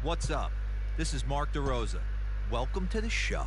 What's up? This is Mark DeRosa. Welcome to the show.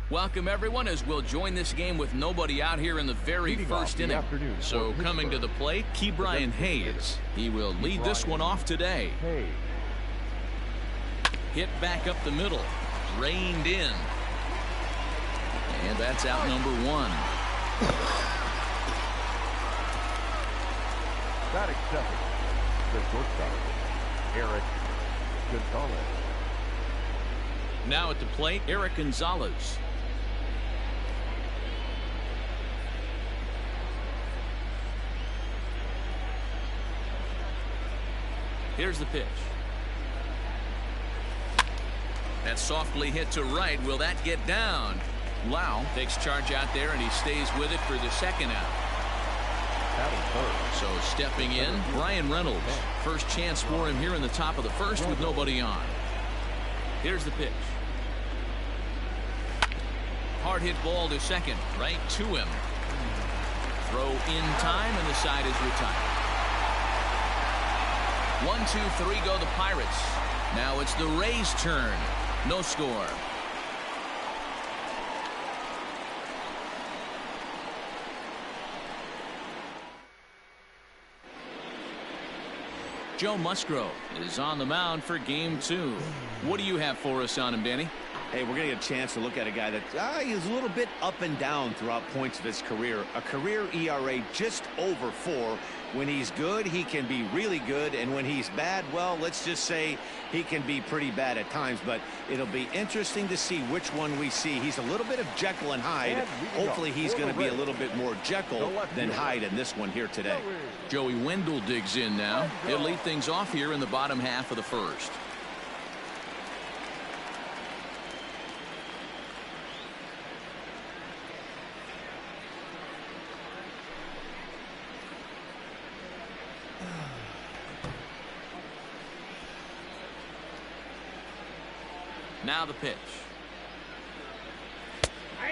Welcome, everyone, as we'll join this game with nobody out here in the very first inning. So coming to the plate, Ke'Bryan Hayes. He will lead this one off today. Hit back up the middle. Reined in. And that's out number one. That accepted. The shortstop, Eric Gonzalez. Now at the plate, Eric Gonzalez. Here's the pitch. That's softly hit to right. Will that get down? Lau takes charge out there, and he stays with it for the second out. So stepping in, Brian Reynolds. First chance for him here in the top of the first with nobody on. Here's the pitch. Hard hit ball to second, right to him. Throw in time, and the side is retired. 1, 2, 3 go the Pirates. Now it's the Rays' turn. No score. Joe Musgrove is on the mound for game 2. What do you have for us on him, Danny? Hey, we're going to get a chance to look at a guy that he's a little bit up and down throughout points of his career. A career ERA just over 4. When he's good, he can be really good. And when he's bad, well, let's just say he can be pretty bad at times. But it'll be interesting to see which one we see. He's a little bit of Jekyll and Hyde. Hopefully he's going to be a little bit more Jekyll than Hyde in this one here today. Joey Wendell digs in now. He'll lead things off here in the bottom half of the first. Now the pitch.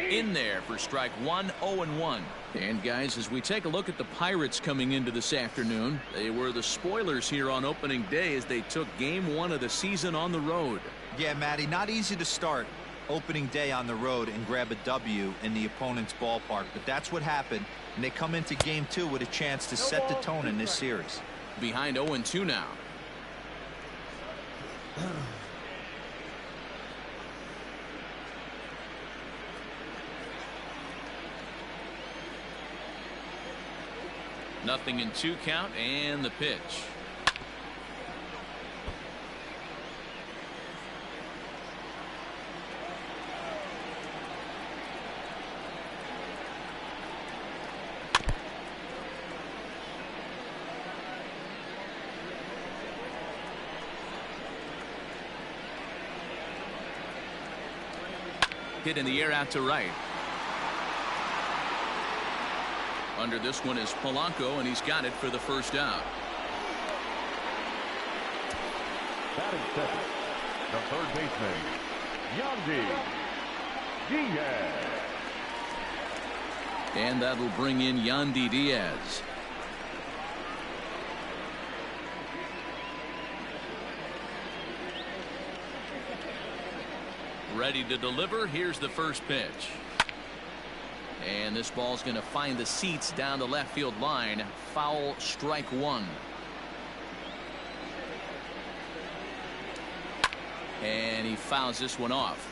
In there for strike one, 0-1. And guys, as we take a look at the Pirates coming into this afternoon, they were the spoilers here on opening day as they took game 1 of the season on the road. Yeah, Matty, not easy to start opening day on the road and grab a W in the opponent's ballpark, but that's what happened, and they come into game 2 with a chance to set the tone in this series. Behind 0-2 now. Nothing in 2 count, and the pitch. Hit in the air out to right. Under this one is Polanco, and he's got it for the first out. Batting second, the third baseman, Yandy Diaz. And that'll bring in Yandy Diaz. Ready to deliver. Here's the first pitch. And this ball's going to find the seats down the left field line. Foul, strike 1. And he fouls this one off.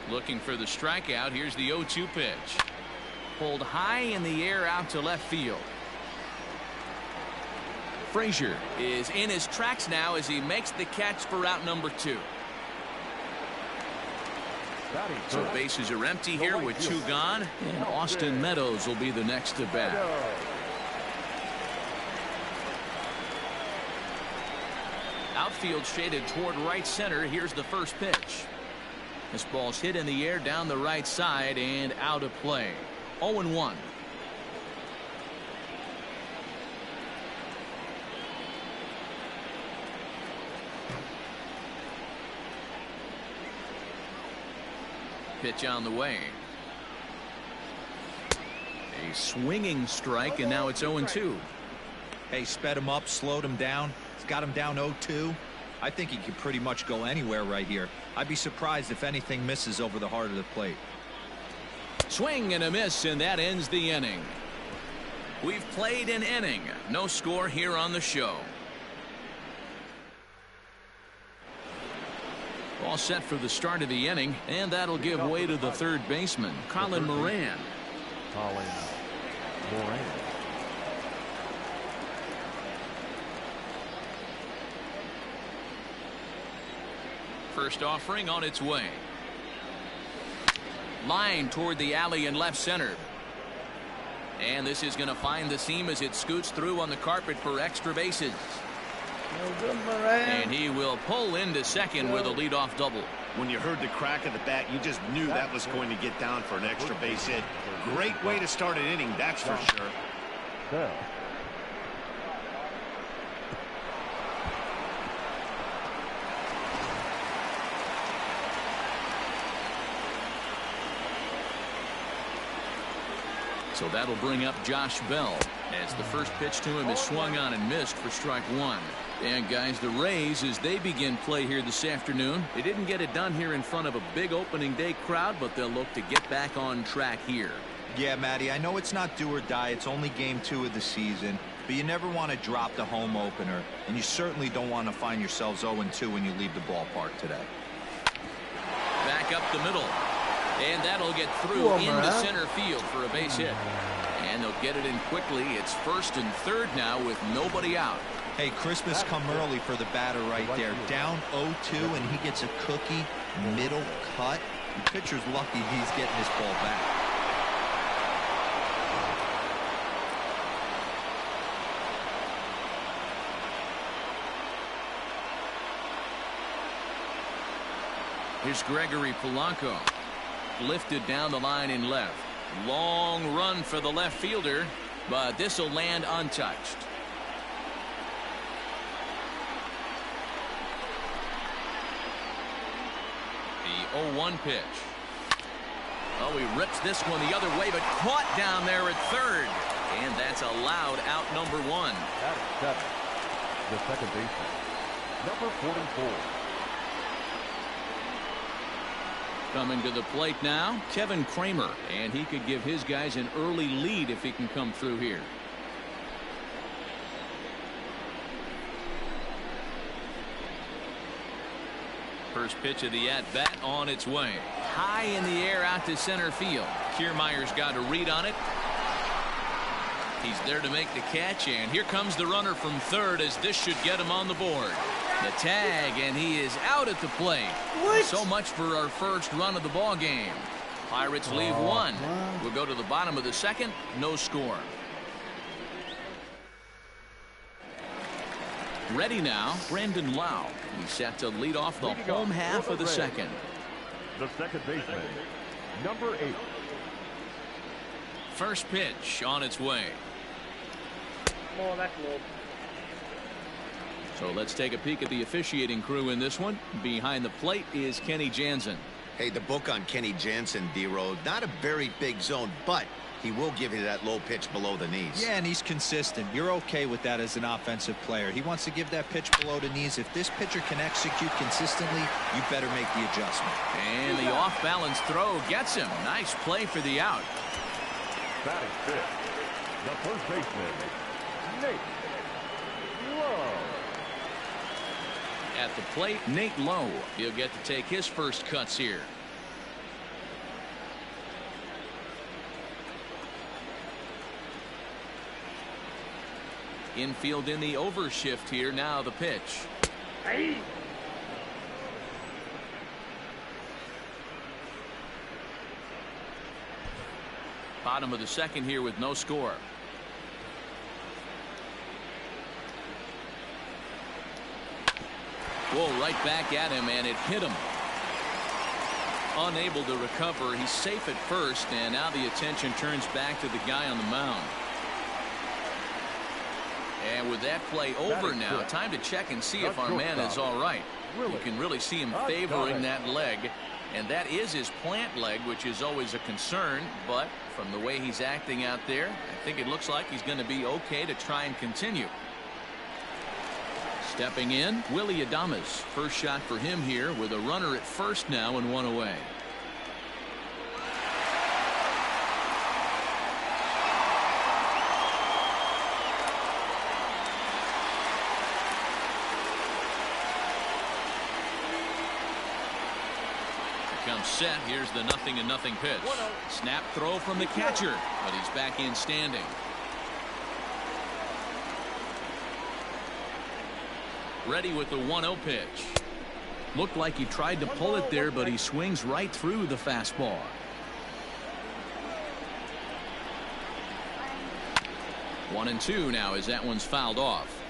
Looking for the strikeout. Here's the 0-2 pitch. Pulled high in the air out to left field. Frazier is in his tracks now as he makes the catch for out number 2. So bases are empty here with 2 gone, and Austin Meadows will be the next to bat. Outfield shaded toward right center. Here's the first pitch. This ball's hit in the air down the right side and out of play. 0-1. Pitch on the way. A swinging strike, and now it's 0-2. Hey, sped him up, slowed him down. He's got him down 0-2. I think he can pretty much go anywhere right here. I'd be surprised if anything misses over the heart of the plate. Swing and a miss, and that ends the inning. We've played an inning. No score here on the show. All set for the start of the inning, and that'll give way to the third baseman, Colin Moran. Colin Moran. First offering on its way. Line toward the alley in left center. And this is going to find the seam as it scoots through on the carpet for extra bases. And he will pull into second with a leadoff double. When you heard the crack of the bat, you just knew that was going to get down for an extra base hit. Great way to start an inning, that's for sure. Bell. So that'll bring up Josh Bell as the first pitch to him is swung on and missed for strike 1. And guys, the Rays, as they begin play here this afternoon, they didn't get it done here in front of a big opening day crowd, but they'll look to get back on track here. Yeah, Matty, I know it's not do or die. It's only game 2 of the season, but you never want to drop the home opener, and you certainly don't want to find yourselves 0-2 when you leave the ballpark today. Back up the middle. And that'll get through into center field for a base hit. And they'll get it in quickly. It's first and third now with nobody out. Hey, Christmas come early for the batter right there. Down 0-2, and he gets a cookie, middle cut. The pitcher's lucky he's getting this ball back. Here's Gregory Polanco. Lifted down the line in left. Long run for the left fielder, but this will land untouched. The 0-1 pitch. Oh, he rips this one the other way, but caught down there at third. And that's allowed out number 1. That is 7. The second baseman, number 44. Coming to the plate now, Kevin Kramer, and he could give his guys an early lead if he can come through here. First pitch of the at-bat on its way. High in the air out to center field. Kiermaier's got a read on it. He's there to make the catch, and here comes the runner from third as this should get him on the board. The tag, and he is out at the plate. What? So much for our first run of the ball game. Pirates leave 1. We'll go to the bottom of the second. No score. Ready now, Brandon Lau. He's set to lead off the home half of the second. The second baseman, number 8. First pitch on its way. Oh, that's low. So let's take a peek at the officiating crew in this one. Behind the plate is Kenny Jansen. Hey, the book on Kenny Jansen, D-Road, not a very big zone, but he will give you that low pitch below the knees. Yeah, and he's consistent. You're okay with that as an offensive player. He wants to give that pitch below the knees. If this pitcher can execute consistently, you better make the adjustment. And the off-balance throw gets him. Nice play for the out. Batting fifth, the first baseman, Nate Lowe. At the plate, Nate Lowe. He'll get to take his first cuts here. Infield in the overshift here. Now the pitch. Hey. Bottom of the second here with no score. Whoa, right back at him, and it hit him. Unable to recover. He's safe at first, and now the attention turns back to the guy on the mound. And with that play over now, time to check and see if our man is all right. You can really see him favoring that leg, and that is his plant leg, which is always a concern. But from the way he's acting out there, I think it looks like he's going to be okay to try and continue. Stepping in, Willie Adames. First shot for him here with a runner at first now and one away. Here comes set. Here's the 0-0 pitch. Snap throw from the catcher, but he's back in standing. Ready with the 1-0 pitch. Looked like he tried to pull it there, but he swings right through the fastball. 1-2 now as that one's fouled off.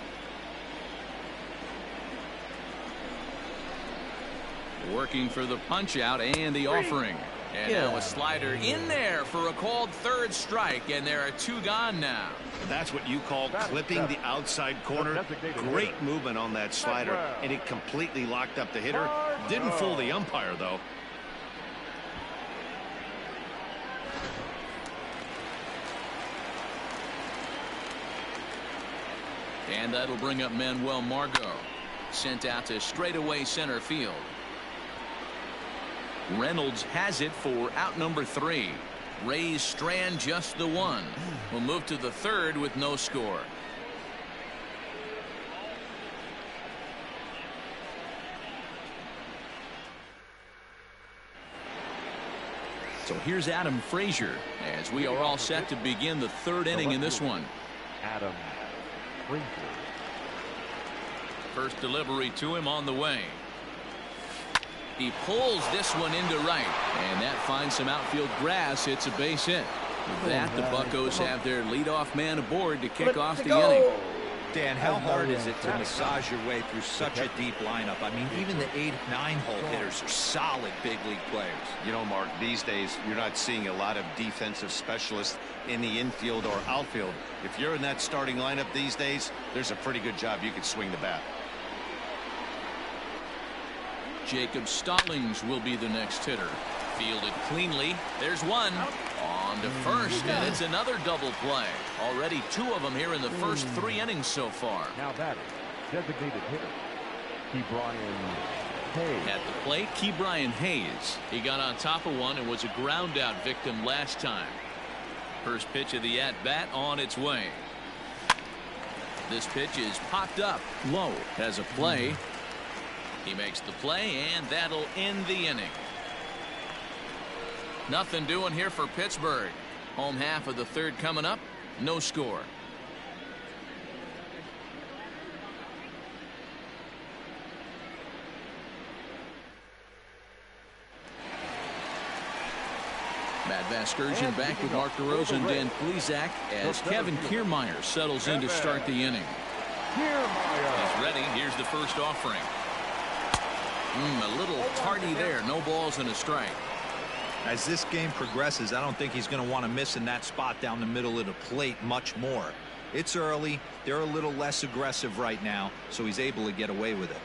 Working for the punch out and the offering. And now a slider in there for a called third strike, and there are two gone now. That's what you call clipping the outside corner. Great movement on that slider, and it completely locked up the hitter. Didn't fool the umpire, though. And that'll bring up Manuel Margot. Sent out to straightaway center field. Reynolds has it for out number 3. Rays strand just the one. We'll move to the third with no score. So here's Adam Frazier as we are all set to begin the third inning in this one. Adam Frazier. First delivery to him on the way. He pulls this one into right, and that finds some outfield grass. It's a base hit. With that, the Buccos have their leadoff man aboard to kick off the inning. Dan, how hard is it to massage your way through such a deep lineup? I mean, even the 8-9 hole hitters are solid big league players. You know, Mark, these days you're not seeing a lot of defensive specialists in the infield or outfield. If you're in that starting lineup these days, there's a pretty good job you can swing the bat. Jacob Stallings will be the next hitter. Fielded cleanly. There's one. On to first, and it's another double play. Already 2 of them here in the first 3 innings so far. Now that is designated hitter Ke'Bryan Hayes. At the plate, Ke'Bryan Hayes. He got on top of one and was a ground out victim last time. First pitch of the at-bat on its way. This pitch is popped up low. Has a play. He makes the play, and that'll end the inning. Nothing doing here for Pittsburgh. Home half of the third coming up. No score. Matt Vasgersian back with Mark DeRosa and Dan Plesac as Kevin Kiermaier settles in to start the inning. He's ready. Here's the first offering. A little tardy there. No balls and a strike. As this game progresses, I don't think he's going to want to miss in that spot down the middle of the plate much more. It's early. They're a little less aggressive right now, so he's able to get away with it.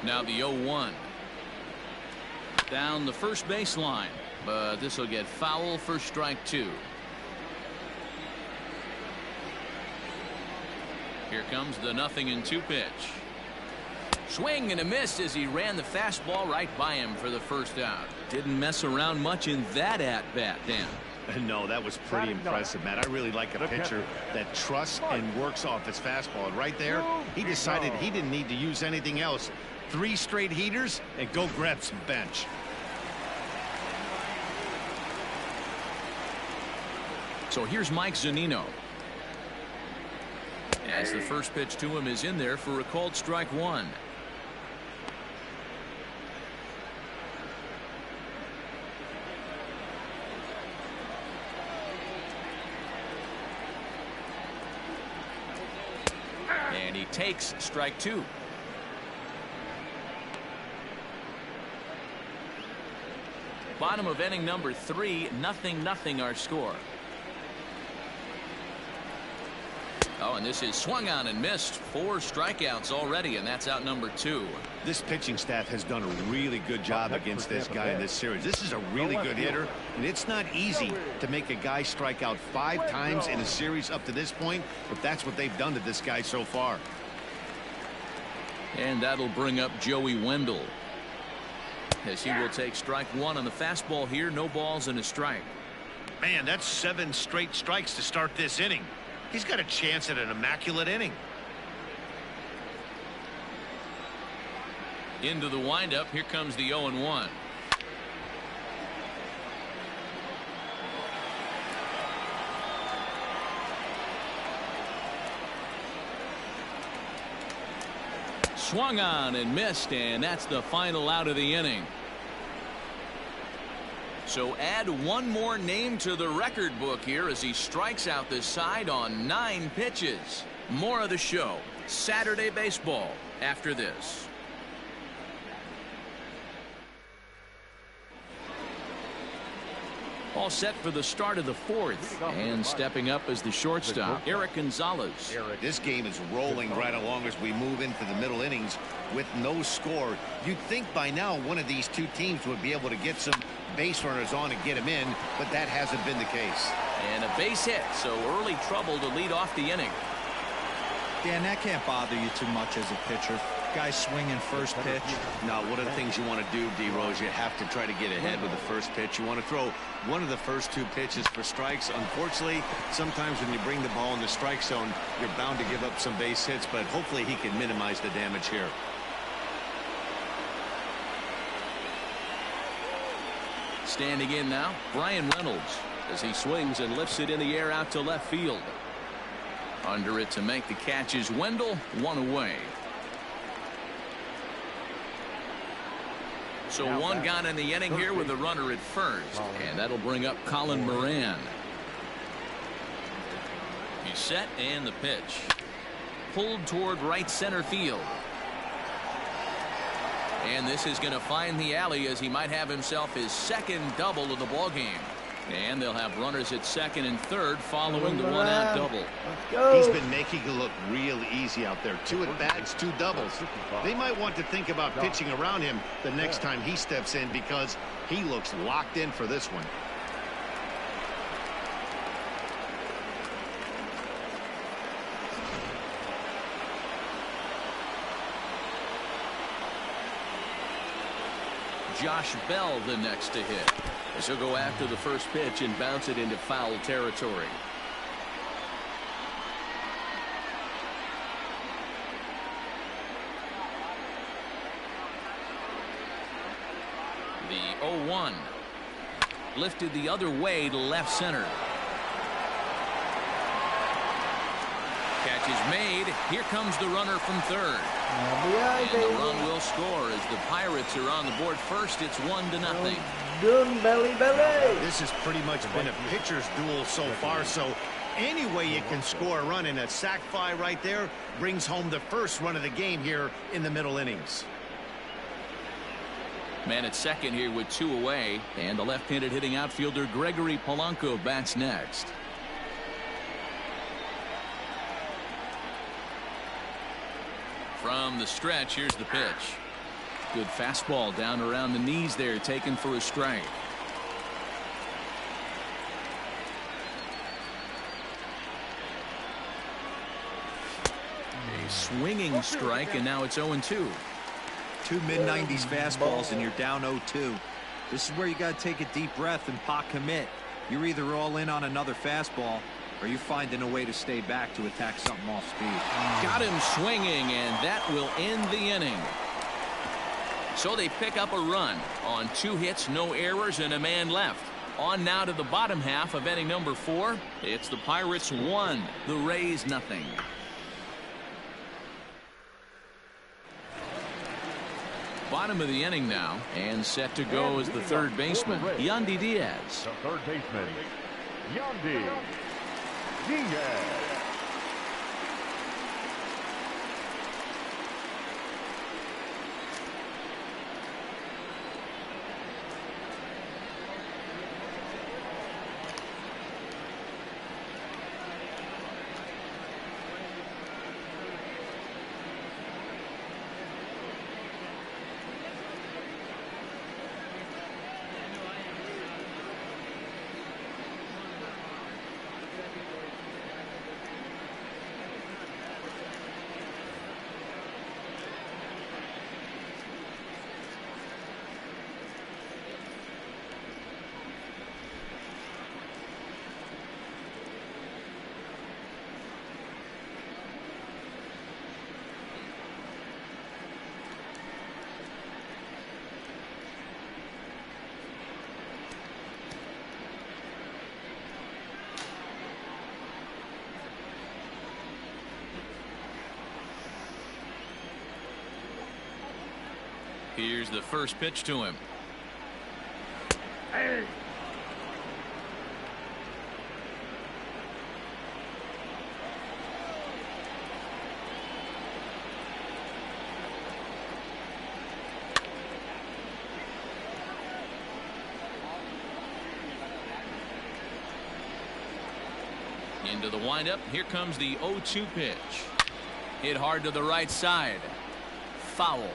Now the 0-1. Down the first baseline, but this will get foul for strike 2. Here comes the 0-2 pitch. Swing and a miss as he ran the fastball right by him for the first out. Didn't mess around much in that at-bat, Dan. No, that was pretty impressive, Matt. I really like a pitcher that trusts and works off his fastball. And right there, he decided he didn't need to use anything else. 3 straight heaters and go grab some bench. So here's Mike Zunino. As the first pitch to him is in there for a called strike 1. And he takes strike 2. Bottom of inning number 3, 0-0 our score. Oh, and this is swung on and missed. 4 strikeouts already, and that's out number 2. This pitching staff has done a really good job against this guy in this series. This is a really good hitter, and it's not easy to make a guy strike out 5 times in a series up to this point, but that's what they've done to this guy so far. And that'll bring up Joey Wendell, as he will take strike 1 on the fastball here. No balls and a strike. Man, that's 7 straight strikes to start this inning. He's got a chance at an immaculate inning. Into the windup. Here comes the 0-1. Swung on and missed, and that's the final out of the inning. So add one more name to the record book here as he strikes out this side on 9 pitches. More of the show, Saturday Baseball, after this. All set for the start of the 4th, and stepping up as the shortstop, Eric Gonzalez. This game is rolling right along as we move into the middle innings with no score. You'd think by now one of these 2 teams would be able to get some base runners on and get them in, but that hasn't been the case. And a base hit, so early trouble to lead off the inning. Dan, that can't bother you too much as a pitcher. Guy swinging first pitch. Now, one of the things you want to do, D-Rose, you have to try to get ahead with the first pitch. You want to throw one of the first 2 pitches for strikes. Unfortunately, sometimes when you bring the ball in the strike zone, you're bound to give up some base hits, but hopefully he can minimize the damage here. Standing in now, Brian Reynolds, as he swings and lifts it in the air out to left field. Under it to make the catch is Wendell, 1 away. So 1 gone in the inning here with a runner at first, and that'll bring up Colin Moran. He's set, and the pitch. Pulled toward right center field. And this is going to find the alley as he might have himself his 2nd double of the ball game. And they'll have runners at 2nd and 3rd following the 1-out double. He's been making it look real easy out there. 2 at-bats, 2 doubles. They might want to think about pitching around him the next time he steps in because he looks locked in for this one. Josh Bell the next to hit. As he'll go after the first pitch and bounce it into foul territory. The 0-1. Lifted the other way to left center. Catch is made. Here comes the runner from 3rd. And the run will score as the Pirates are on the board first. It's 1-0. This has pretty much been a pitcher's duel so far, so any way you can score a run, in a sac fly right there brings home the first run of the game here in the middle innings. Man at 2nd here with 2 away, and the left-handed hitting outfielder Gregory Polanco bats next. From the stretch, here's the pitch. Good fastball down around the knees there, taken for a strike. A swinging strike, and now it's 0-2. 2 mid-90s fastballs, and you're down 0-2. This is where you got to take a deep breath and pot commit. You're either all in on another fastball, or you finding a way to stay back to attack something off speed. Got him swinging, and that will end the inning. So they pick up a run on 2 hits, no errors, and a man left. On now to the bottom half of inning number 4. It's the Pirates 1, the Rays nothing. Bottom of the inning now, and set to go as the 3rd baseman, Yandy Diaz. The 3rd baseman, Yandy Diaz. Here's the first pitch to him. Hey. Into the windup. Here comes the 0-2 pitch. Hit hard to the right side. Foul.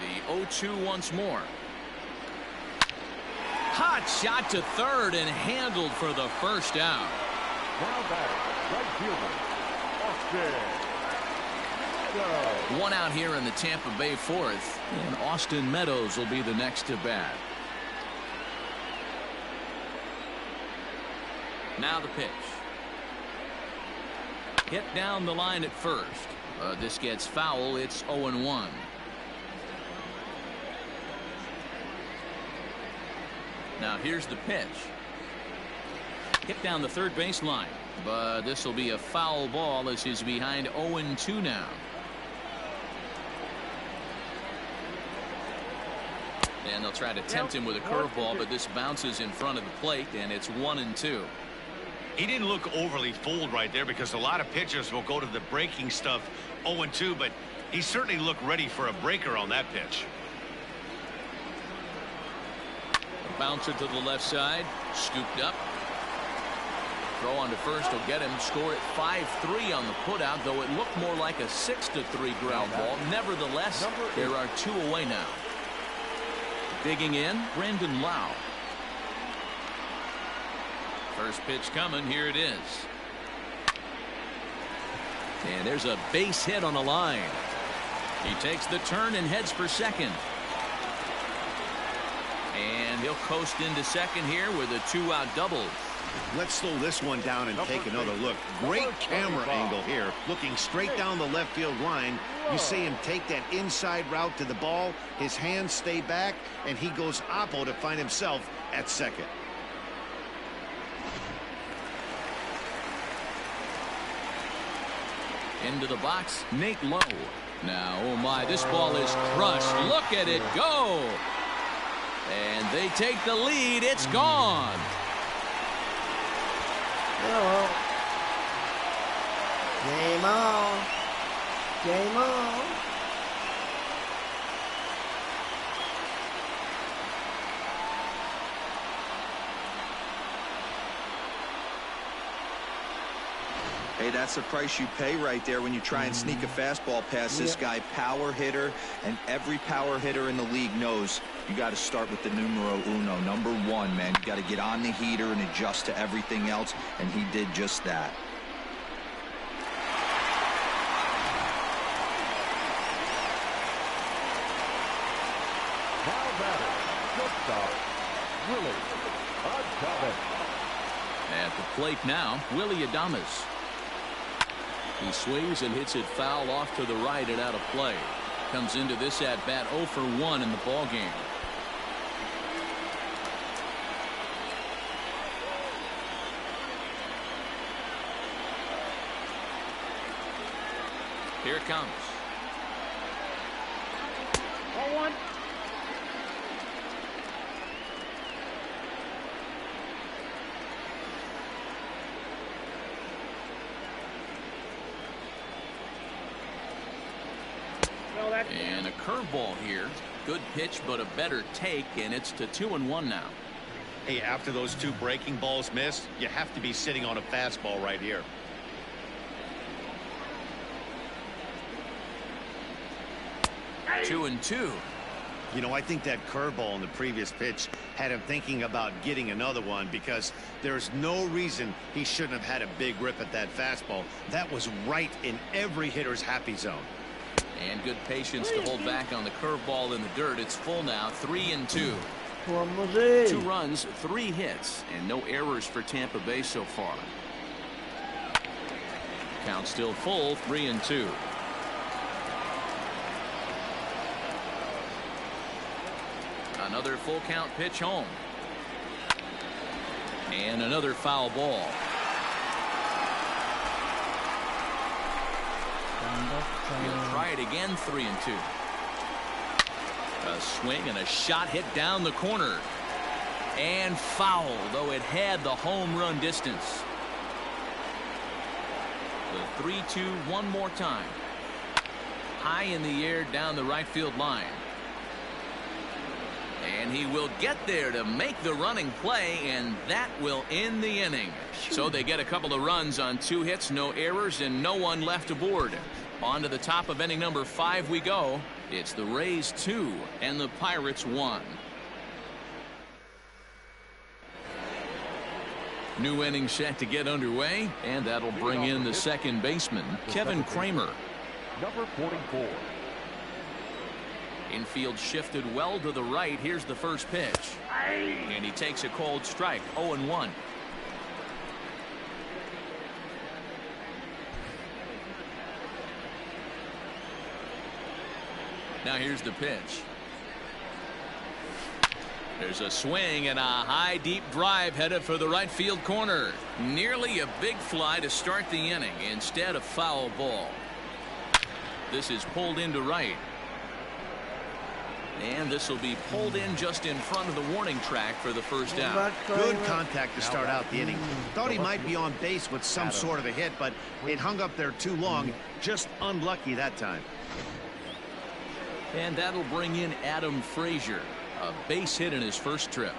The 0-2 once more. Hot shot to third and handled for the first out. Now batting, right fielder, Austin. One out here in the Tampa Bay fourth, and Austin Meadows will be the next to bat. Now the pitch. Hit down the line at first. This gets foul. It's 0-1. Now here's the pitch. Hit down the third base line, but this will be a foul ball as he's behind 0-2 now. And they'll try to tempt him with a curveball, but this bounces in front of the plate, and it's 1-2. He didn't look overly fooled right there because a lot of pitchers will go to the breaking stuff 0-2, but he certainly looked ready for a breaker on that pitch. A bouncer to the left side, scooped up. Throw on to first will get him. Score at 5-3 on the putout, though it looked more like a 6-3 ground ball. Nevertheless, there are two away now. Digging in, Brandon Lau. First pitch coming. Here it is. And there's a base hit on the line. He takes the turn and heads for second. And he'll coast into second here with a 2-out double. Let's slow this one down and take another look. Great camera angle here. Looking straight down the left field line. You see him take that inside route to the ball. His hands stay back, and he goes oppo to find himself at second. Into the box, Nate Lowe. Now, oh my, this ball is crushed. Look at it go. And they take the lead. It's gone. Hello. Game on. Game on. Hey, that's the price you pay right there when you try and sneak a fastball past this guy. Power hitter, and every power hitter in the league knows you got to start with the numero uno, number one, man. You got to get on the heater and adjust to everything else, and he did just that. Now batting, shortstop, Willie Adames. At the plate now, Willie Adames. He swings and hits it foul off to the right and out of play. Comes into this at bat 0 for 1 in the ball game. Here it comes. 1-1. And a curveball here. Good pitch, but a better take, and it's to 2-1 now. Hey, after those two breaking balls missed, you have to be sitting on a fastball right here. Two and two. You know, I think that curveball in the previous pitch had him thinking about getting another one, because there's no reason he shouldn't have had a big rip at that fastball. That was right in every hitter's happy zone. And good patience to hold back on the curveball in the dirt. It's full now, 3-2. 2 runs, 3 hits, and no errors for Tampa Bay so far. Count still full, 3-2. Another full count pitch home. And another foul ball. He'll try it again, 3-2. A swing and a shot hit down the corner. And foul, though it had the home run distance. The 3-2 one more time. High in the air down the right field line. And he will get there to make the running play, and that will end the inning. So they get a couple of runs on 2 hits, no errors, and no one left aboard. On to the top of inning number 5 we go. It's the Rays 2 and the Pirates 1. New inning set to get underway, and that'll bring in the second baseman, Kevin Kramer. Number 44. Infield shifted well to the right. Here's the first pitch. And he takes a cold strike, 0-1. Now here's the pitch. There's a swing and a high deep drive headed for the right field corner. Nearly a big fly to start the inning. Instead, a foul ball. This is pulled into right. And this will be pulled in just in front of the warning track for the first out. Good contact to start out the inning. Thought he might be on base with some sort of a hit, but it hung up there too long. Just unlucky that time. And that'll bring in Adam Frazier. A base hit in his first trip.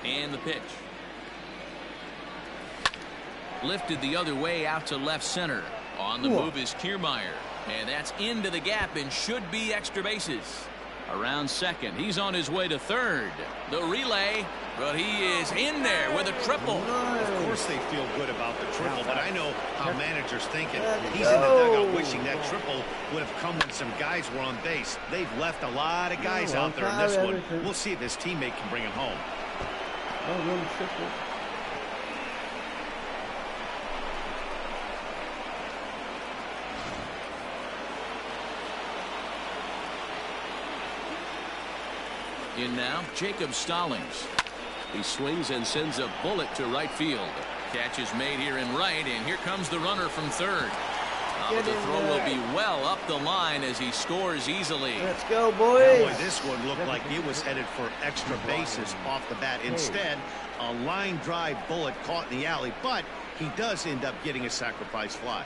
And the pitch. Lifted the other way out to left center. On the move is Kiermaier. And that's into the gap and should be extra bases. Around second. He's on his way to third. The relay. But he is in there with a triple. Of course they feel good about the triple, but I know how managers thinking. He's in the dugout wishing that triple would have come when some guys were on base. They've left a lot of guys out there in this one. We'll see if his teammate can bring it home. In now, Jacob Stallings. He swings and sends a bullet to right field. Catch is made here in right, and here comes the runner from third. The throw will be well up the line as he scores easily. Let's go, boys. Boy, this one looked like it was headed for extra bases off the bat. Instead, a line drive bullet caught in the alley, but he does end up getting a sacrifice fly.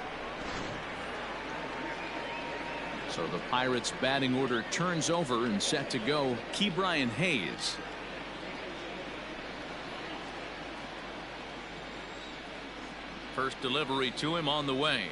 So the Pirates batting order turns over and set to go. Ke'Bryan Hayes. First delivery to him on the way.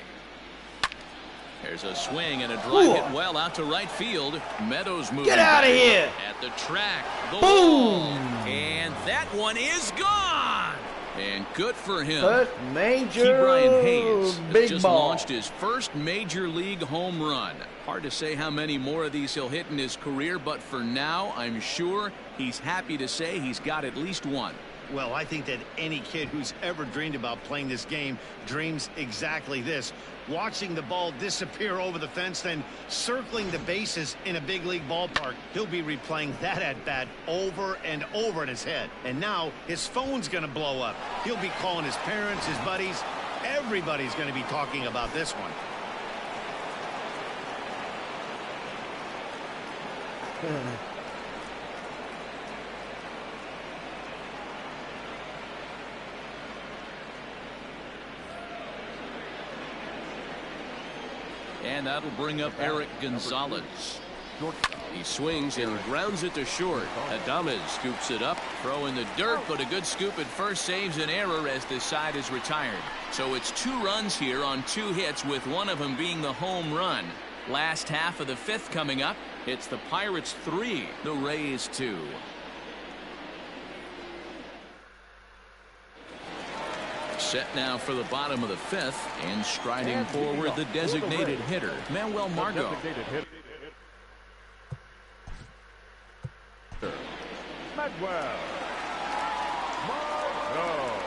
There's a swing and a drive hit well out to right field. Meadows moving. Get out of here! At the track. The Boom! wall. And that one is gone. And good for him. First major Ke'Bryan Hayes big just ball. launched his first major league home run. Hard to say how many more of these he'll hit in his career, but for now, I'm sure he's happy to say he's got at least one. Well, I think that any kid who's ever dreamed about playing this game dreams exactly this. Watching the ball disappear over the fence, then circling the bases in a big league ballpark. He'll be replaying that at-bat over and over in his head. And now his phone's going to blow up. He'll be calling his parents, his buddies. Everybody's going to be talking about this one. And that'll bring up Eric Gonzalez. He swings and grounds it to short. Adames scoops it up. Throw in the dirt, but a good scoop at first saves an error as this side is retired. So it's 2 runs here on 2 hits, with one of them being the home run. Last half of the 5th coming up. It's the Pirates 3, the Rays 2. Set now for the bottom of the 5th, and striding forward the designated hitter, Manuel Margot. Manuel Margot.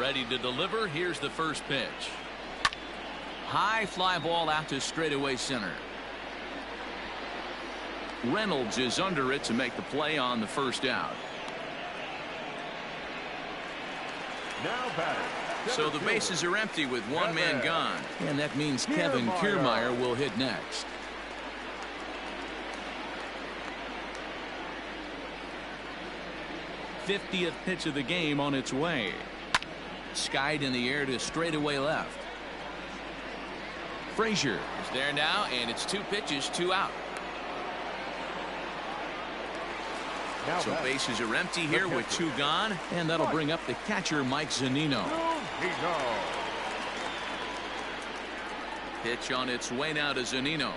Ready to deliver. Here's the first pitch. High fly ball out to straightaway center. Reynolds is under it to make the play on the first out. Now batting. So the bases are empty with one man gone. And that means Kevin Kiermaier will hit next. '50th pitch of the game on its way. Skied in the air to straightaway left. Frazier is there now, and it's 2 pitches, 2 out. So bases are empty here with 2 gone, and that'll bring up the catcher, Mike Zunino. Pitch on its way now to Zunino.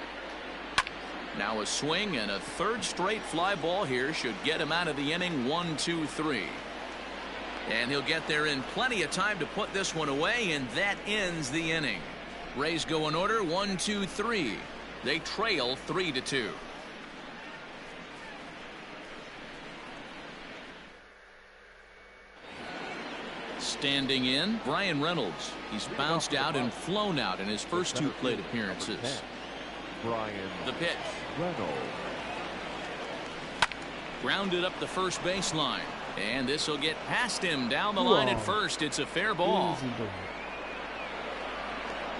Now a swing, and a 3rd straight fly ball here should get him out of the inning. 1-2-3. And he'll get there in plenty of time to put this one away, and that ends the inning. Rays go in order, 1-2-3. They trail 3-2. Standing in, Brian Reynolds. He's bounced out and flown out in his first 2 plate appearances. The pitch. Reynolds. Grounded up the first baseline. And this will get past him down the line at first. It's a fair ball.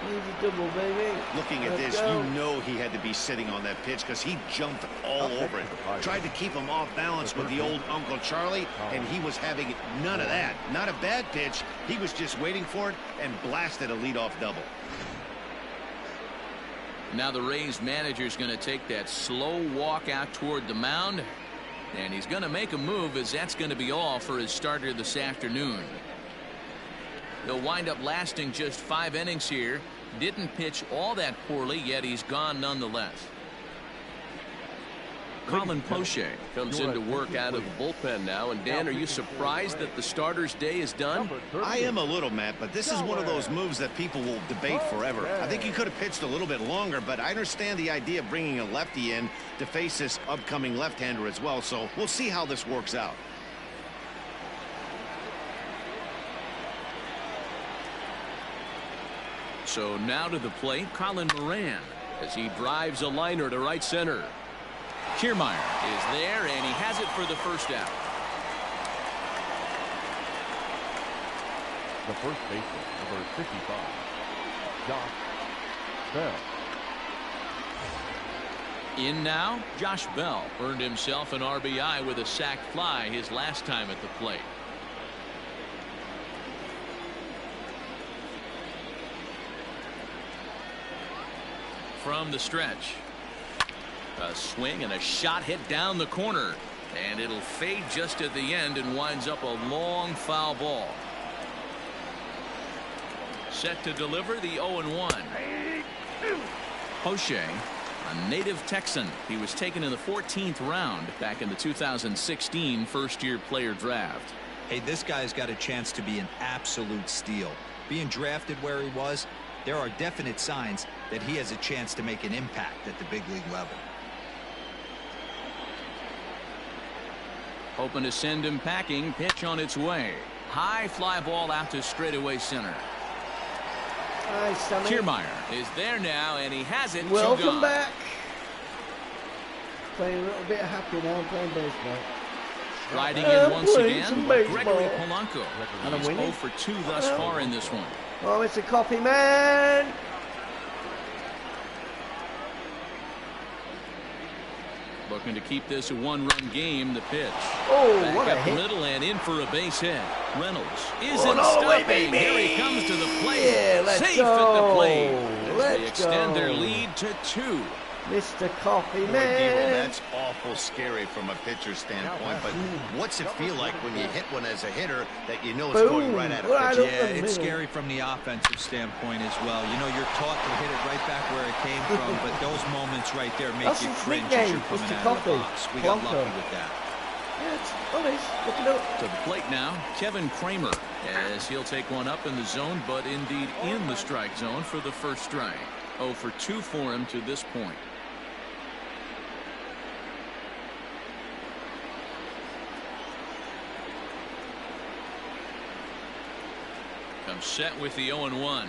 Easy double, baby. Looking at this, you know he had to be sitting on that pitch because he jumped all over it. Tried to keep him off balance with the old Uncle Charlie, and he was having none of that. Not a bad pitch. He was just waiting for it and blasted a leadoff double. Now the Rays manager's going to take that slow walk out toward the mound. And he's going to make a move, as that's going to be all for his starter this afternoon. He'll wind up lasting just 5 innings here. Didn't pitch all that poorly, yet he's gone nonetheless. Colin Poche comes into work out of the bullpen now. And Dan, are you surprised that the starter's day is done? I am a little, Matt, but this is one of those moves that people will debate forever. I think he could have pitched a little bit longer, but I understand the idea of bringing a lefty in to face this upcoming left-hander as well. So we'll see how this works out. So now to the plate, Colin Moran, as he drives a liner to right center. Kiermaier is there, and he has it for the first out. The first baseman, number 55, Josh Bell. In now, Josh Bell earned himself an RBI with a sac fly his last time at the plate. From the stretch. A swing and a shot hit down the corner, and it'll fade just at the end and winds up a long foul ball. Set to deliver the 0-1. Poche, a native Texan. He was taken in the 14th round back in the 2016 first-year player draft. Hey, this guy's got a chance to be an absolute steal. Being drafted where he was, there are definite signs that he has a chance to make an impact at the big league level. Hoping to send him packing. Pitch on its way. High fly ball out to straightaway center. Nice, Sammy. Kiermaier is there now, and he has it. Welcome back. Playing a little bit happy now, playing baseball. Riding in once again, Gregory Polanco. And He's 0 for 2 thus far in this one. Oh, it's a copy, man. Looking to keep this a 1-run game. The pitch. Oh, back what a up the hit. middle and in for a base hit. Reynolds isn't no, stopping. Here he comes to the plate. Yeah, let's Safe go. at the plate. As Let's they extend go. their lead to 2. Mr. Coffee Boy, Man. that's awful scary from a pitcher's standpoint, but what's it feel like when you hit one as a hitter that you know it's going right at a Right pitcher? up Yeah, the it's middle. scary from the offensive standpoint as well. You know, you're taught to hit it right back where it came from, but those moments right there make That's you his cringe as nickname, you're coming Mr. out of the Coffee. box. We got Blanco. lucky with that. Yeah, it's honest. Look it up. To the plate now, Kevin Kramer, as he'll take one up in the zone, but indeed in the strike zone for the first strike. 0 for 2 for him to this point. I'm set with the 0-1.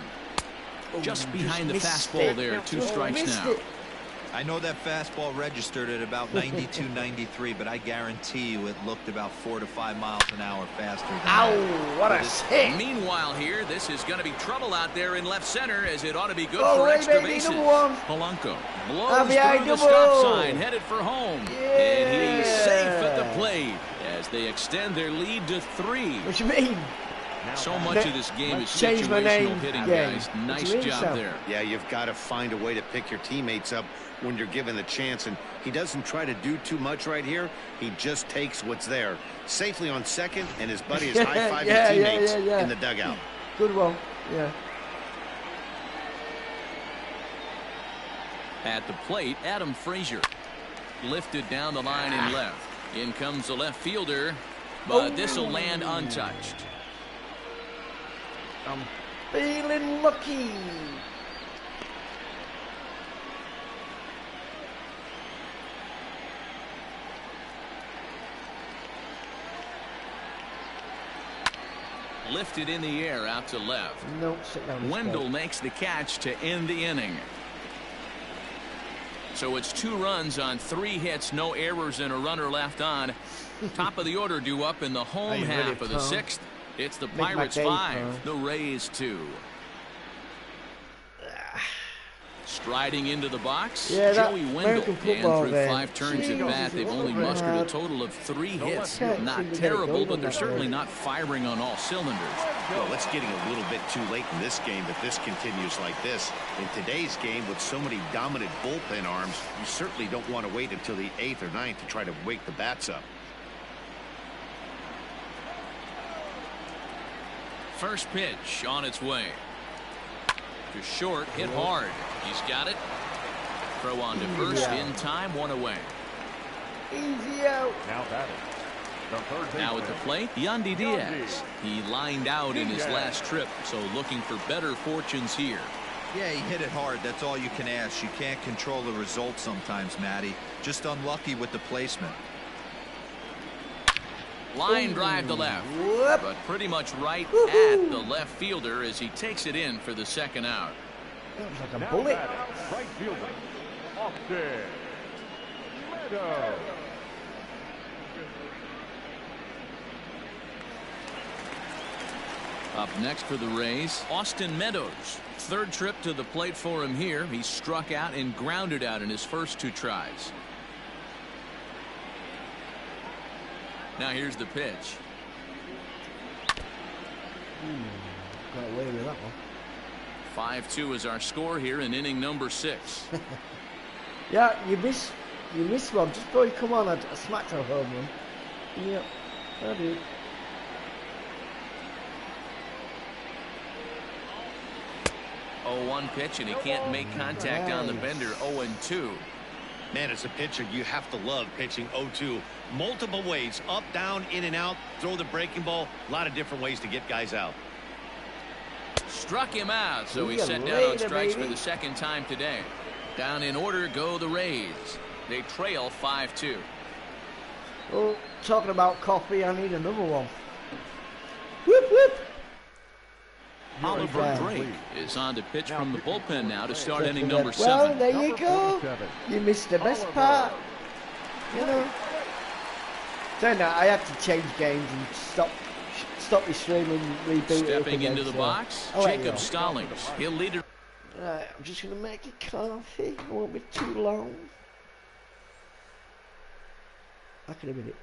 Just behind the missed fastball it. there. 2 Oh, strikes missed now. it. I know that fastball registered at about 92, 93, but I guarantee you it looked about 4 to 5 miles an hour faster than that. Ow, what a hit. Meanwhile here, this is going to be trouble out there in left center, as it ought to be good Oh, for hey, extra baby, bases. number one. Polanco blows RBI through the double. stop sign, headed for home. And he's Yeah. safe at the plate as they extend their lead to 3. What you mean? So much of this game is Change my name. situational hitting, Yeah. guys. What Nice you mean, job Sam? there. Yeah, you've got to find a way to pick your teammates up when you're given the chance, and he doesn't try to do too much right here. He just takes what's there. Safely on second, and his buddy is high-fiving teammates in the dugout. Good one. Yeah. At the plate, Adam Frazier lifted down the line in left. In comes the left fielder, but this will land untouched. I'm feeling lucky. Lifted in the air out to left. No, sit down. Wendell makes the catch to end the inning. So it's 2 runs on 3 hits, no errors, and a runner left on. Top of the order due up in the home half of the 6th. It's the Pirates 5, the Rays 2. Striding into the box, Yeah, Joey Wendell. American And football, through man. 5 turns at Jeez, bat, they've only it's mustered a hard. total of 3 hits. Can't Not seem to get it terrible, going but they're that certainly way. not firing on all cylinders. Well, it's getting a little bit too late in this game if this continues like this. In today's game, with so many dominant bullpen arms, you certainly don't want to wait until the 8th or 9th to try to wake the bats up. First pitch on its way. To short, hit hard. He's got it. Throw on to first in time, 1 away. Easy out. Now batting. The third Now at the baseman, plate, Yandy Diaz. He lined out in his Diaz. last trip, so looking for better fortunes here. Yeah, he hit it hard. That's all you can ask. You can't control the result sometimes, Matty. Just unlucky with the placement. Line drive to left, Whoop. but pretty much right at the left fielder as he takes it in for the 2nd out. That was like a now bullet. batting, right fielder, Austin Meadows. Up next for the Rays, Austin Meadows. 3rd trip to the plate for him here. He struck out and grounded out in his first 2 tries. Now here's the pitch. Got away with that one. 5-2 is our score here in inning number 6. Yeah, you missed one just before you come on. I smacked a home run. Yep, I did. Oh, 1 pitch, and he can't make contact on the bender. 0-2. Man, as a pitcher, you have to love pitching 0-2. Multiple ways, up, down, in and out, throw the breaking ball. A lot of different ways to get guys out. Struck him out, so See he's ya set down on later, strikes for baby. the 2nd time today. Down in order go the Rays. They trail 5-2. Oh, talking about coffee, I need another one. Whoop, whoop. Oliver Yeah. Drake is on to pitch from the bullpen now to start Check inning it number out. Well, 7. there you Number go. 47. You missed the best part. You know. Saying that, I had to change games and stop the stream and reboot it up Stepping again, into the so box, I'll let you Jacob know. Stallings. He'll lead it. Right, I'm just going to make a coffee. It won't be too long. Back in a minute.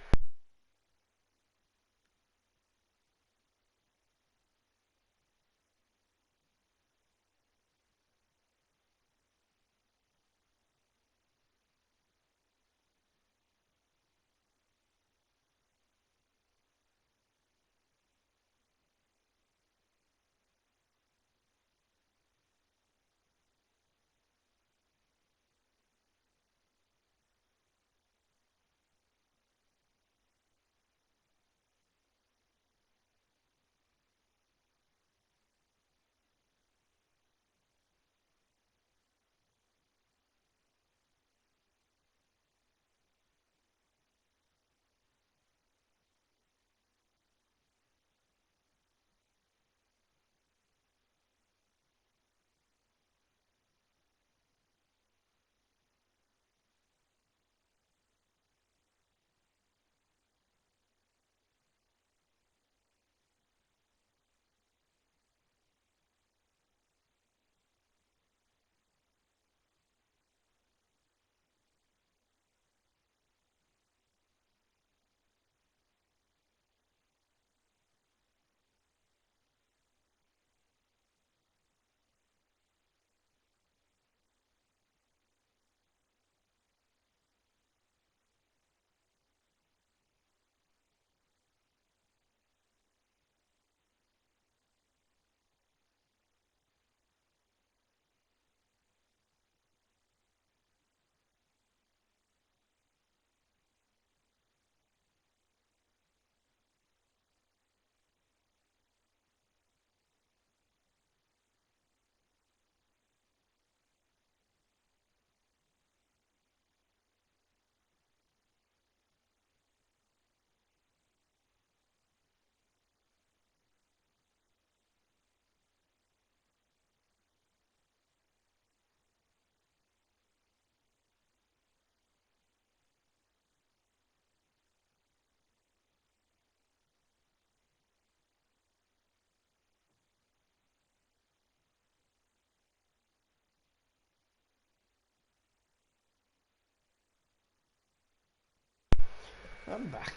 I'm back.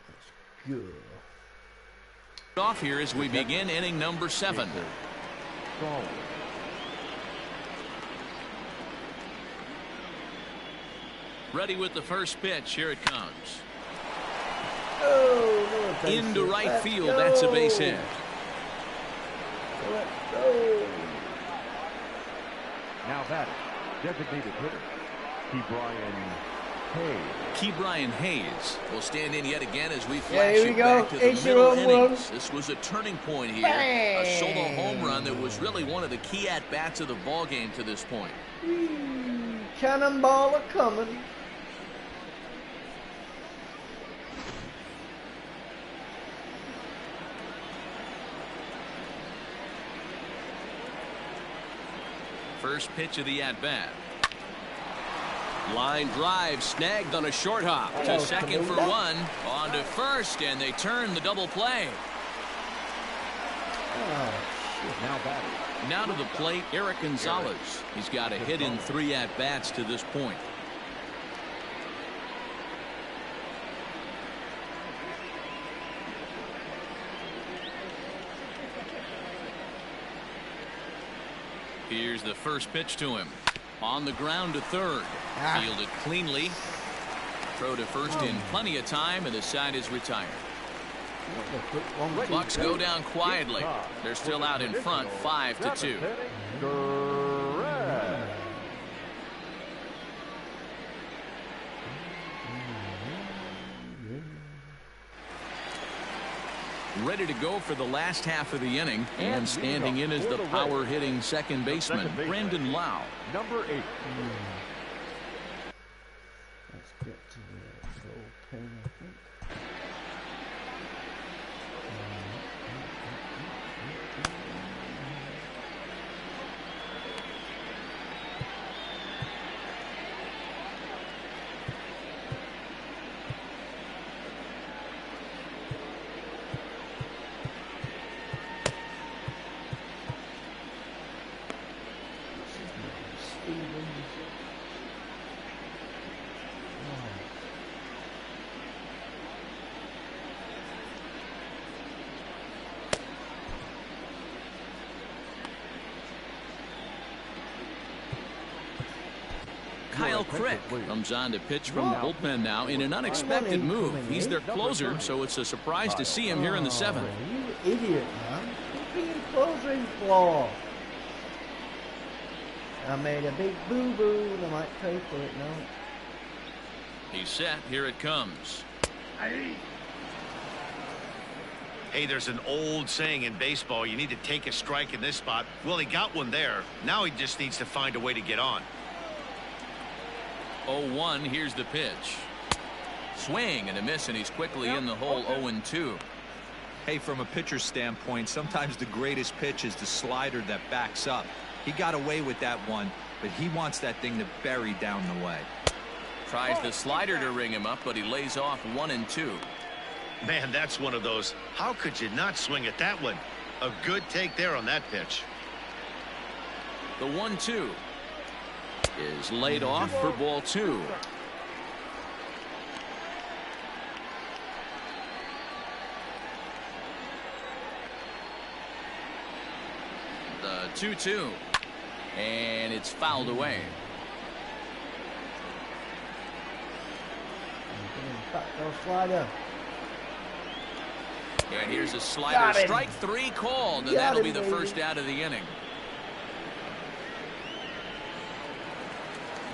Let's go. Off here as we begin inning number 7. Ready with the first pitch. Here it comes. Oh, no, into right Let's field. Go. That's a base hit. Let's go. Now batting, designated hitter, Ke'Bryan Hayes will stand in yet again as we Yeah, flash here we it go. back to the It's middle your home innings. run. This was a turning point here. Bang. A solo home run that was really one of the key at-bats of the ball game to this point. Cannonball are coming. First pitch of the at-bat. Line drive snagged on a short hop to second for one. On to first, and they turn the double play. Oh, now batting. Now to the plate, Eric Gonzalez. He's got a hit in 3 at-bats to this point. Here's the first pitch to him. On the ground to third. Fielded cleanly. Throw to first in plenty of time, and the side is retired. Bucks go down quietly. They're still out in front, 5-2. Ready to go for the last half of the inning, and standing in is the power-hitting second baseman, Brandon Lau. Number 8. let's get to the bullpen, I think. Kyle Crick comes on to pitch from the bullpen now in an unexpected move. He's their closer, so it's a surprise to see him here in the 7th. You idiot, man. What are you closing for? I made a big boo-boo. I might pay for it now. He's set. Here it comes. Hey, there's an old saying in baseball, you need to take a strike in this spot. Well, he got one there. Now he just needs to find a way to get on. 0-1. Here's the pitch. Swing and a miss, and he's quickly in the hole. 0-2. Hey, from a pitcher's standpoint, sometimes the greatest pitch is the slider that backs up. He got away with that one, but he wants that thing to bury down the way. Tries the slider to ring him up, but he lays off 1-2. Man, that's one of those. How could you not swing at that one? A good take there on that pitch. The 1-2 is laid off for ball 2. The 2-2, and it's fouled away. Backdoor slider. And here's a slider. Strike 3 called, and that'll be the first out of the inning.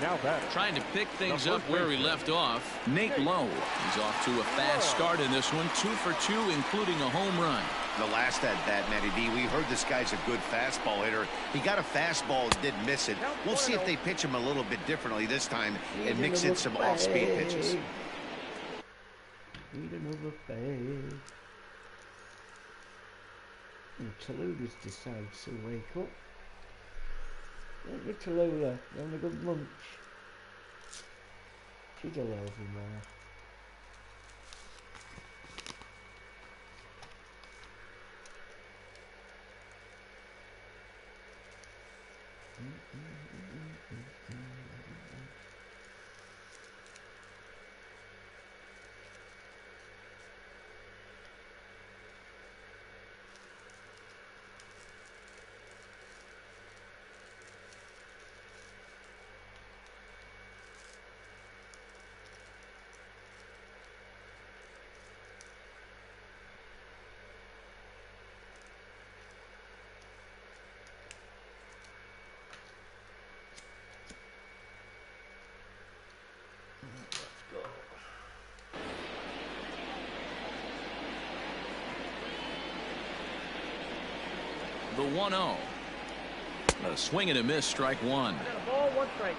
Now batting. Trying to pick things up where he left off. Nate Lowe. He's off to a fast start in this one. 2 for 2, including a home run. The last at bat, Matty D, we heard this guy's a good fastball hitter. He got a fastball, didn't miss it. We'll see if they pitch him a little bit differently this time and mix in some off-speed pitches. Need another fade. Tallulah's decided to wake up. Look at Tallulah, having a good lunch. She's a lazy man. The 1-0. A swing and a miss, strike one. Ball, one strike.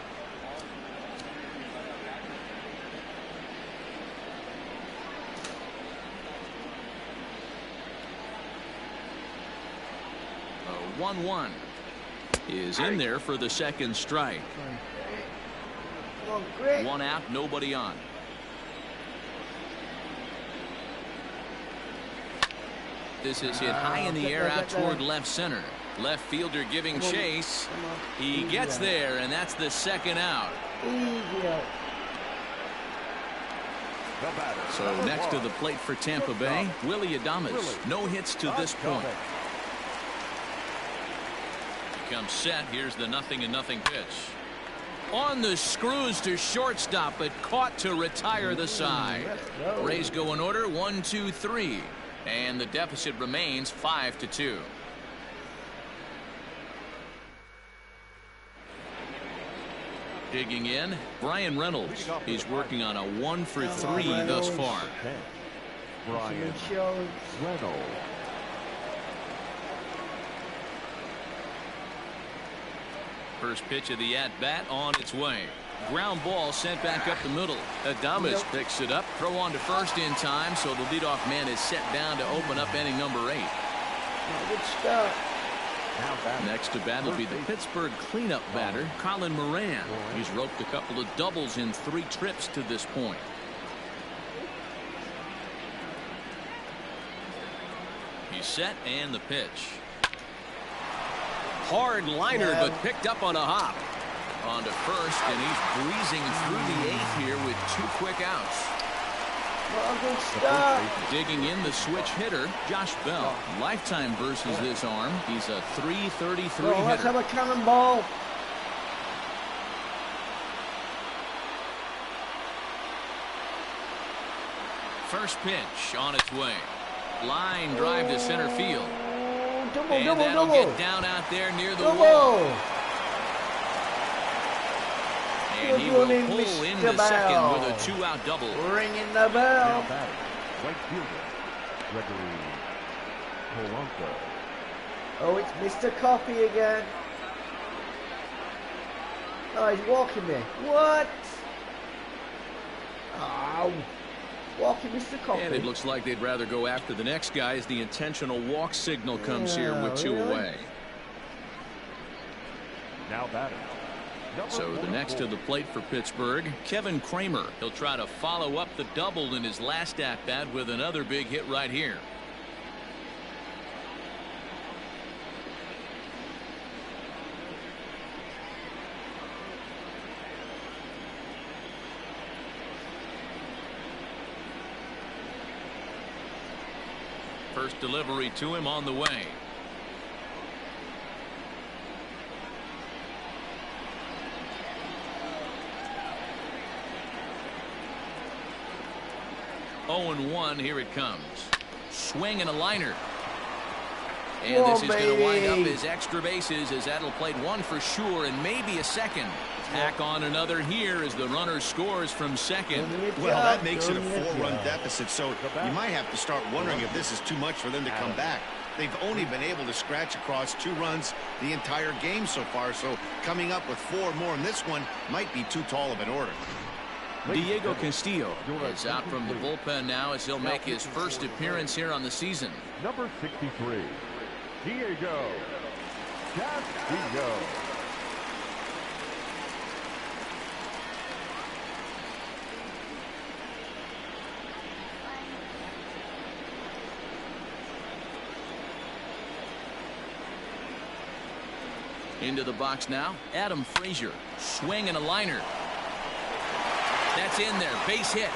A 1-1 is in there for the second strike. One out, nobody on. This is hit high in the air out toward left center. Left fielder giving chase. He gets there, and that's the second out. So next to the plate for Tampa Bay, Willie Adames. No hits to this point. Comes set. Here's the 0-0 pitch. On the screws to shortstop, but caught to retire the side. Rays go in order 1, 2, 3. And the deficit remains 5-2. Digging in, Brian Reynolds. He's working on a 1 for 3 thus far. Brian Reynolds. First pitch of the at-bat on its way. Ground ball sent back up the middle. Adames picks it up. Throw on to first in time, so the leadoff man is set down to open up inning number 8. Good start. Next to bat will be the Pittsburgh cleanup batter, Colin Moran. He's roped a couple of doubles in 3 trips to this point. He's set, and the pitch. Hard liner, but picked up on a hop. On to first, and he's breezing through the 8th here with 2 quick outs. Digging in the switch hitter, Josh Bell. Lifetime versus this arm. He's a .333 hitter. Let's have a cannonball. First pitch on its way. Line drive to center field. Double. That'll get down out there near the wall. And he will pull into second with a 2-out double. Ringing the bell. Right fielder, Gregory Polanco. Oh, it's Mr. Coffee again. Oh, he's walking me. What? Oh, walking Mr. Coffee. And it looks like they'd rather go after the next guy as the intentional walk signal comes here with 2 away. Now batting. So the next to the plate for Pittsburgh, Kevin Kramer. He'll try to follow up the double in his last at-bat with another big hit right here. First delivery to him on the way. Oh, and 1, here it comes. Swing and a liner. And this is going to wind up his extra bases as that'll play 1 for sure and maybe a second. Tack on another here as the runner scores from second. Well, that makes it a 4-run deficit, so you might have to start wondering if this is too much for them to come back. They've only been able to scratch across 2 runs the entire game so far, so coming up with 4 more in this one might be too tall of an order. Diego Castillo is out from the bullpen now as he'll make his first appearance here on the season. Number 63, Diego Castillo. Into the box now, Adam Frazier. Swing and a liner. That's in there. Base hit.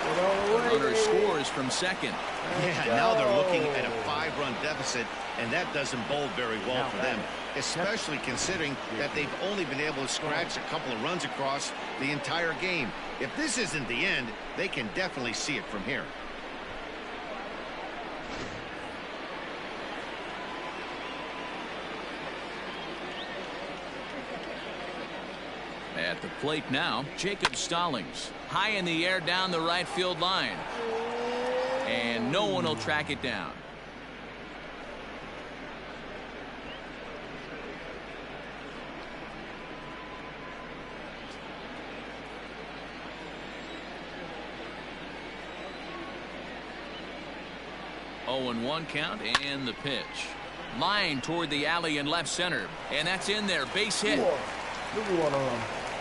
The runner scores from second. Yeah, now they're looking at a 5-run deficit, and that doesn't bode very well for them, especially considering that they've only been able to scratch a couple of runs across the entire game. If this isn't the end, they can definitely see it from here. At the plate now, Jacob Stallings. High in the air down the right field line. And no one will track it down. 0-1 count and the pitch. Line toward the alley in left center. And that's in there. Base hit.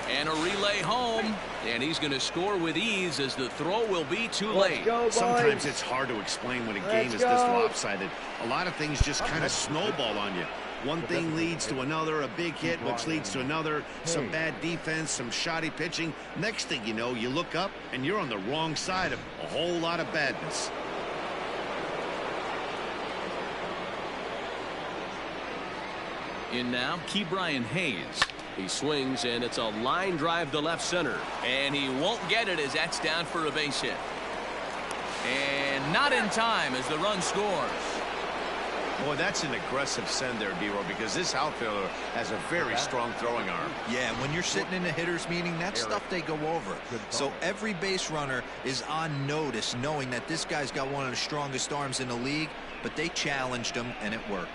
And a relay home. And he's going to score with ease as the throw will be too late. Sometimes it's hard to explain when a game is this lopsided. A lot of things just kind of snowball on you. One thing leads to another, a big hit, which leads to another, some bad defense, some shoddy pitching. Next thing you know, you look up and you're on the wrong side of a whole lot of badness. In now, Ke'Bryan Hayes. He swings, and it's a line drive to left center. And he won't get it as that's down for a base hit. And not in time as the run scores. Boy, that's an aggressive send there, D-Row, because this outfielder has a very strong throwing arm. Yeah, when you're sitting in a hitter's meeting, that's stuff they go over. So every base runner is on notice, knowing that this guy's got one of the strongest arms in the league, but they challenged him, and it worked.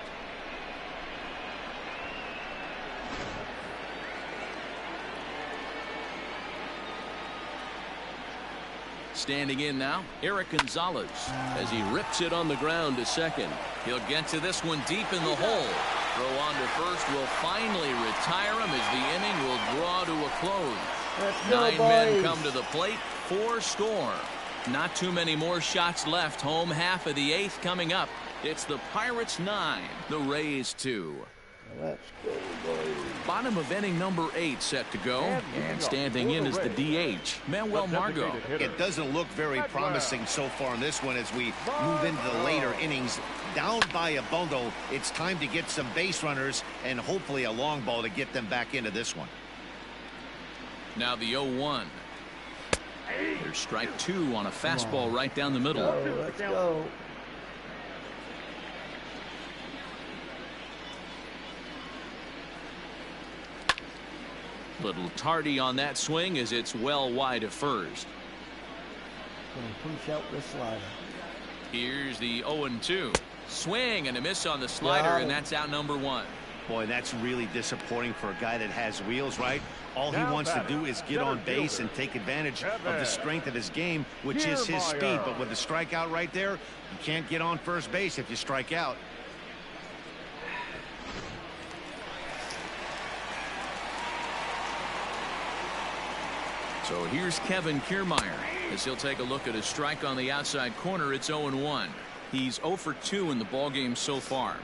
Standing in now, Eric Gonzalez as he rips it on the ground to second. He'll get to this one deep in the hole. Throw on to first will finally retire him as the inning will draw to a close. 9 men come to the plate, 4 score. Not too many more shots left. Home half of the 8th coming up. It's the Pirates 9, the Rays 2. Let's go, boys. Bottom of inning number 8 set to go. And standing in is the DH, Manuel Margot. It doesn't look very promising so far in this one as we move into the later innings. Down by a bundle, it's time to get some base runners and hopefully a long ball to get them back into this one. Now the 0-1. There's strike 2 on a fastball right down the middle. Let's go. Little tardy on that swing as it's well wide of first. Gonna punch out the slider. Here's the 0-2. Swing and a miss on the slider, and that's out number 1. Boy, that's really disappointing for a guy that has wheels, right? All he wants to do is get on base and take advantage of the strength of his game, which is his speed. But with the strikeout right there, you can't get on first base if you strike out. So here's Kevin Kiermaier as he'll take a look at a strike on the outside corner. It's 0-1. He's 0 for 2 in the ballgame so far.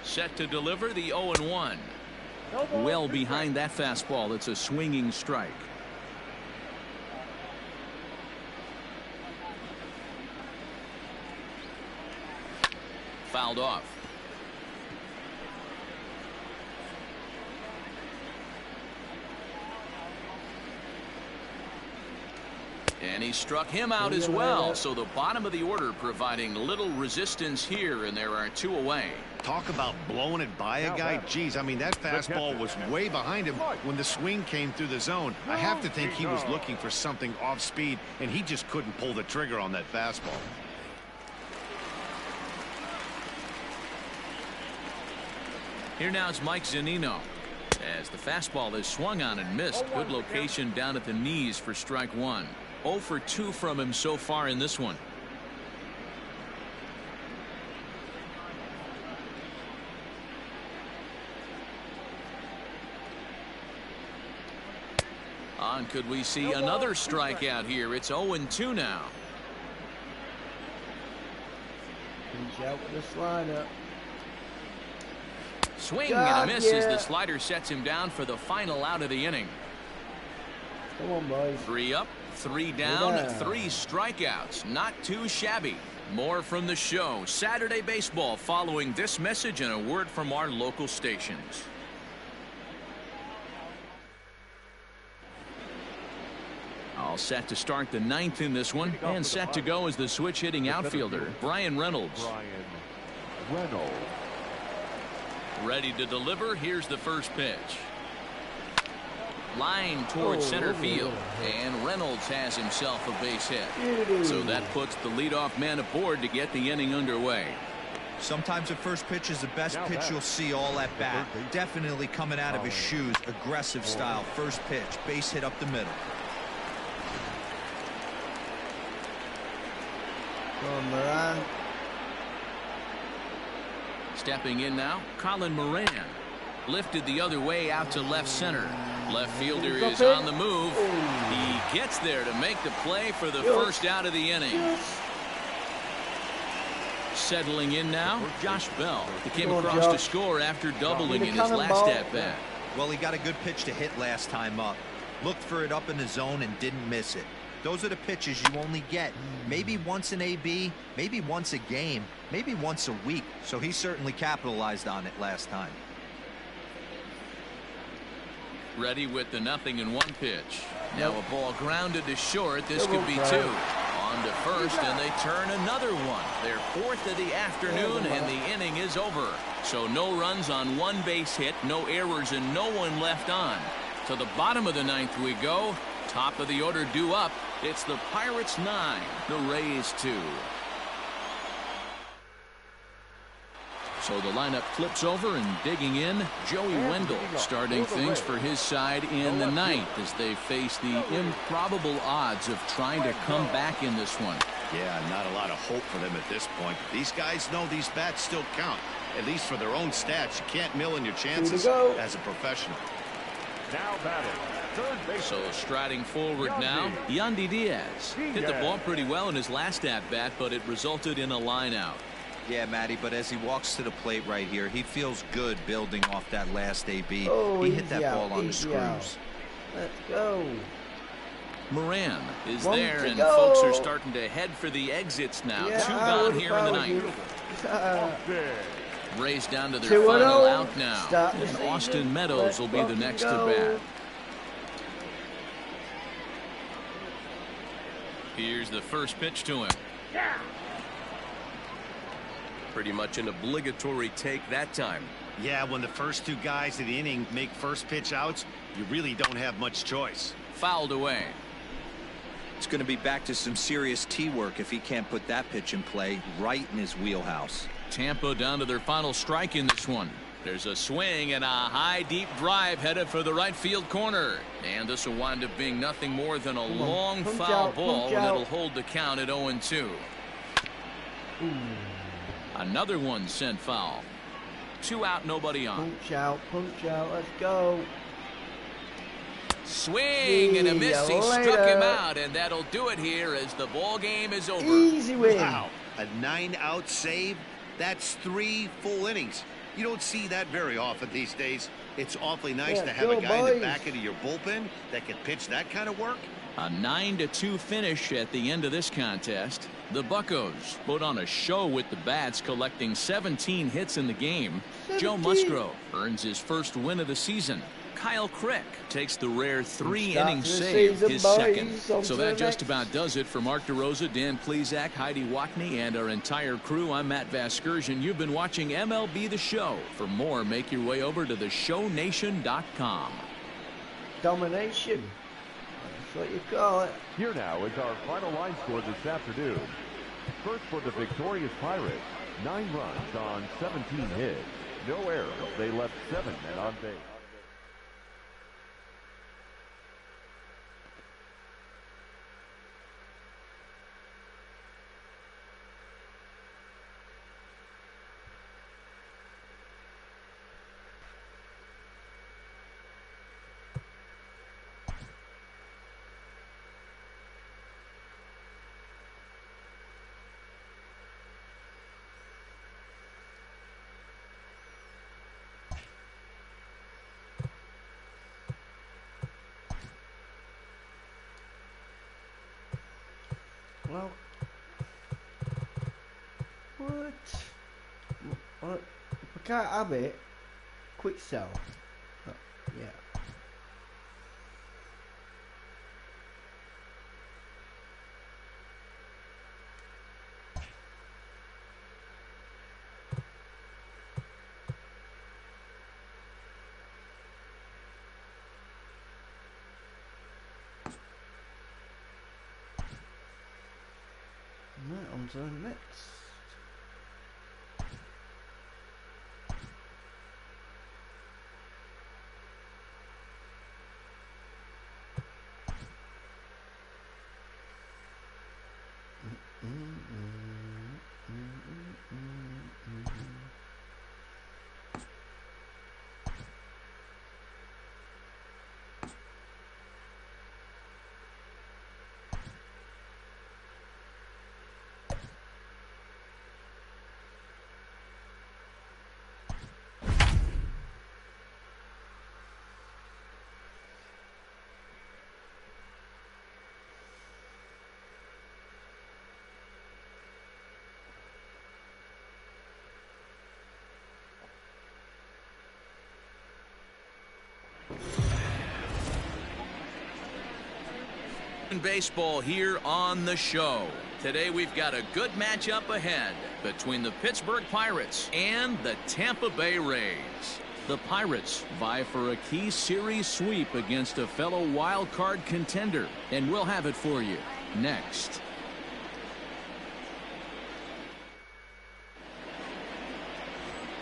Set to deliver the 0-1. Well behind that fastball. It's a swinging strike. Fouled off. And he struck him out as well. So the bottom of the order providing little resistance here, and there are 2 away. Talk about blowing it by a guy. Geez, I mean, that fastball was way behind him when the swing came through the zone. I have to think he was looking for something off speed, and he just couldn't pull the trigger on that fastball. Here now is Mike Zunino as the fastball is swung on and missed. Good location down at the knees for strike 1. 0 for 2 from him so far in this one. On, could we see another strikeout here? It's 0-2 now. Punch out with the slider. Swing and a miss as the slider sets him down for the final out of the inning. Come on, boys. 3 up, 3 down, 3 strikeouts. Not too shabby. More from the show. Saturday Baseball following this message and a word from our local stations. All set to start the 9th in this one, and set to go as the switch hitting outfielder, Brian Reynolds. Ready to deliver. Here's the first pitch. Line towards center field, and Reynolds has himself a base hit. So that puts the leadoff man aboard to get the inning underway. Sometimes the first pitch is the best Now pitch back. you'll see all at bat. Definitely coming out of his shoes. Aggressive style. First pitch. Base hit up the middle. Go on, Moran. Stepping in now, Colin Moran. Lifted the other way out to left center. Left fielder is on the move. He gets there to make the play for the first out of the inning. Settling in now, Josh Bell. He came across to score after doubling in his last at-bat. Well, he got a good pitch to hit last time up. Looked for it up in the zone and didn't miss it. Those are the pitches you only get maybe once an AB, maybe once a game, maybe once a week. So he certainly capitalized on it last time. Ready with the 0-1 pitch. Now a ball grounded to short. This could be two. On to first, and they turn another one. Their fourth of the afternoon, and the inning is over. So no runs on one base hit, no errors, and no one left on. To the bottom of the ninth we go. Top of the order due up. It's the Pirates 9, the Rays 2. So the lineup flips over, and digging in, Joey Wendell starting things for his side in the ninth as they face the improbable odds of trying to come back in this one. Yeah, not a lot of hope for them at this point. These guys know these bats still count, at least for their own stats. You can't mill in your chances as a professional. Now batting, third base. So striding forward now, Yandy Diaz. Hit the ball pretty well in his last at-bat, but it resulted in a line out. Yeah, Matty, but as he walks to the plate right here, he feels good building off that last AB. Oh, he hit that easy ball out, on the easy screws. out. Let's go. Moran is One there, to and go. folks are starting to head for the exits now. Yeah, Two I gone would've here in the fouled you. ninth. Rays down to their 2-0. final out now. Start the And season. Austin Meadows Let's will be the fucking next go. to bat. Here's the first pitch to him. Pretty much an obligatory take that time. Yeah, when the first two guys of the inning make first pitch outs, you really don't have much choice. Fouled away. It's going to be back to some serious tee work if he can't put that pitch in play right in his wheelhouse. Tampa down to their final strike in this one. There's a swing and a high deep drive headed for the right field corner. And this will wind up being nothing more than a long punch foul out, ball, punch and out. it'll hold the count at 0-2. Another one sent foul. 2 out, nobody on. Punch out, let's go. Swing and a miss. See He ya struck later. him out, and that'll do it here as the ball game is over. Easy win. Wow, a 9-out save? That's 3 full innings. You don't see that very often these days. It's awfully nice Yeah, to have go, a guy in the boys. back end of your bullpen that can pitch that kind of work. A 9-2 finish at the end of this contest. The Buccos put on a show with the bats, collecting 17 hits in the game. Joe 17. Musgrove earns his first win of the season. Kyle Crick takes the rare 3-inning Start the save, season, his boys. second. On So to that the just next. about does it for Mark DeRosa, Dan Plezak, Heidi Watney, and our entire crew. I'm Matt Vasgersian. You've been watching MLB The Show. For more, make your way over to theshownation.com. Domination. That's what you call it. Here now is our final line score this afternoon. First for the victorious Pirates, 9 runs on 17 hits. No errors. They left 7 men on base. Well, what? Well, if I can't have it, quick sell. Oh, yeah. Right, on to the next. Baseball here on the show. Today we've got a good matchup ahead between the Pittsburgh Pirates and the Tampa Bay Rays. The Pirates vie for a key series sweep against a fellow wild card contender, and we'll have it for you next.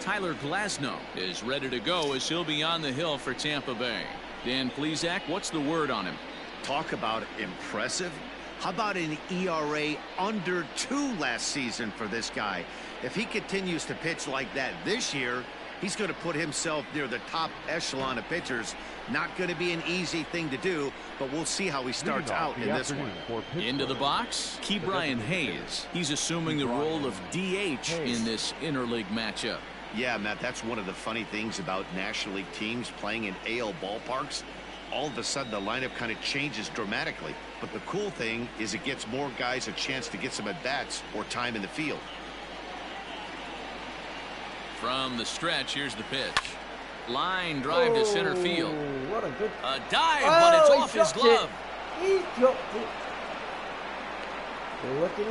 Tyler Glasnow is ready to go as he'll be on the hill for Tampa Bay. Dan Plesac, what's the word on him? Talk about impressive. How about an ERA under 2 last season for this guy? If he continues to pitch like that this year, he's going to put himself near the top echelon of pitchers. Not going to be an easy thing to do, but we'll see how he starts out in this one. Into the box, Ke'Bryan Hayes. He's assuming the role of DH in this interleague matchup. Yeah, Matt, that's one of the funny things about National League teams playing in AL ballparks. All of a sudden, the lineup kind of changes dramatically. But the cool thing is it gets more guys a chance to get some at-bats or time in the field. From the stretch, here's the pitch. Line drive to center field. What a good... A dive, but it's off his glove. He dropped it. Looky.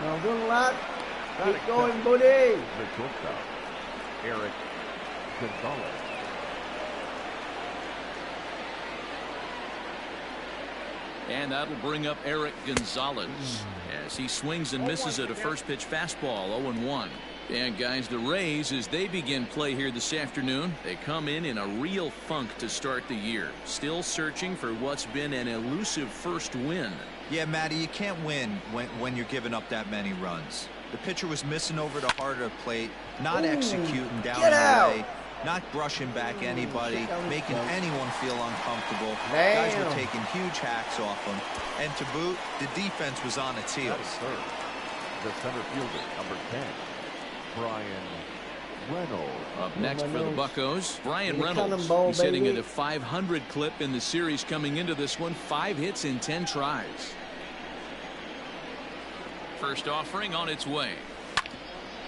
Now done, lad. Keep going, buddy. The shortstop, Eric Gonzalez. And that'll bring up Eric Gonzalez as he swings and misses at a first pitch fastball. 0-1. And guys, the Rays, as they begin play here this afternoon, they come in a real funk to start the year. Still searching for what's been an elusive first win. Yeah, Matty, you can't win when you're giving up that many runs. The pitcher was missing over the heart of the plate, not executing down the way, not brushing back anybody, making anyone feel uncomfortable. Guys were taking huge hacks off him. And to boot, the defense was on its heels. The center fielder, number 10, Brian Reynolds. Up next for the Buccos, Brian Reynolds. He's hitting at a 500 clip in the series coming into this one. 5 hits in 10 tries. First offering on its way.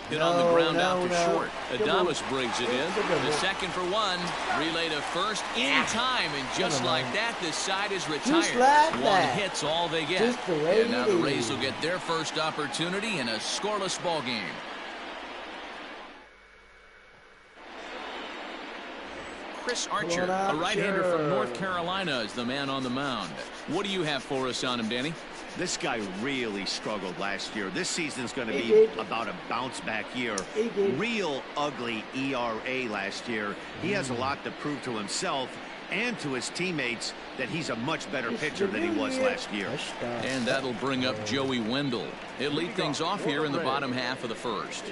Hit on the ground out for short. Adames brings it in. The second for 1. Relay to first in time. And just like that, this side is retired. 1 hit's all they get. And now the Rays will get their first opportunity in a scoreless ball game. Chris Archer, a right-hander from North Carolina, is the man on the mound. What do you have for us on him, Danny? This guy really struggled last year. This season's going to be about a bounce-back year. Real ugly ERA last year. He has a lot to prove to himself and to his teammates that he's a much better pitcher than he was last year. And that'll bring up Joey Wendell. He'll lead things off here in the bottom half of the first.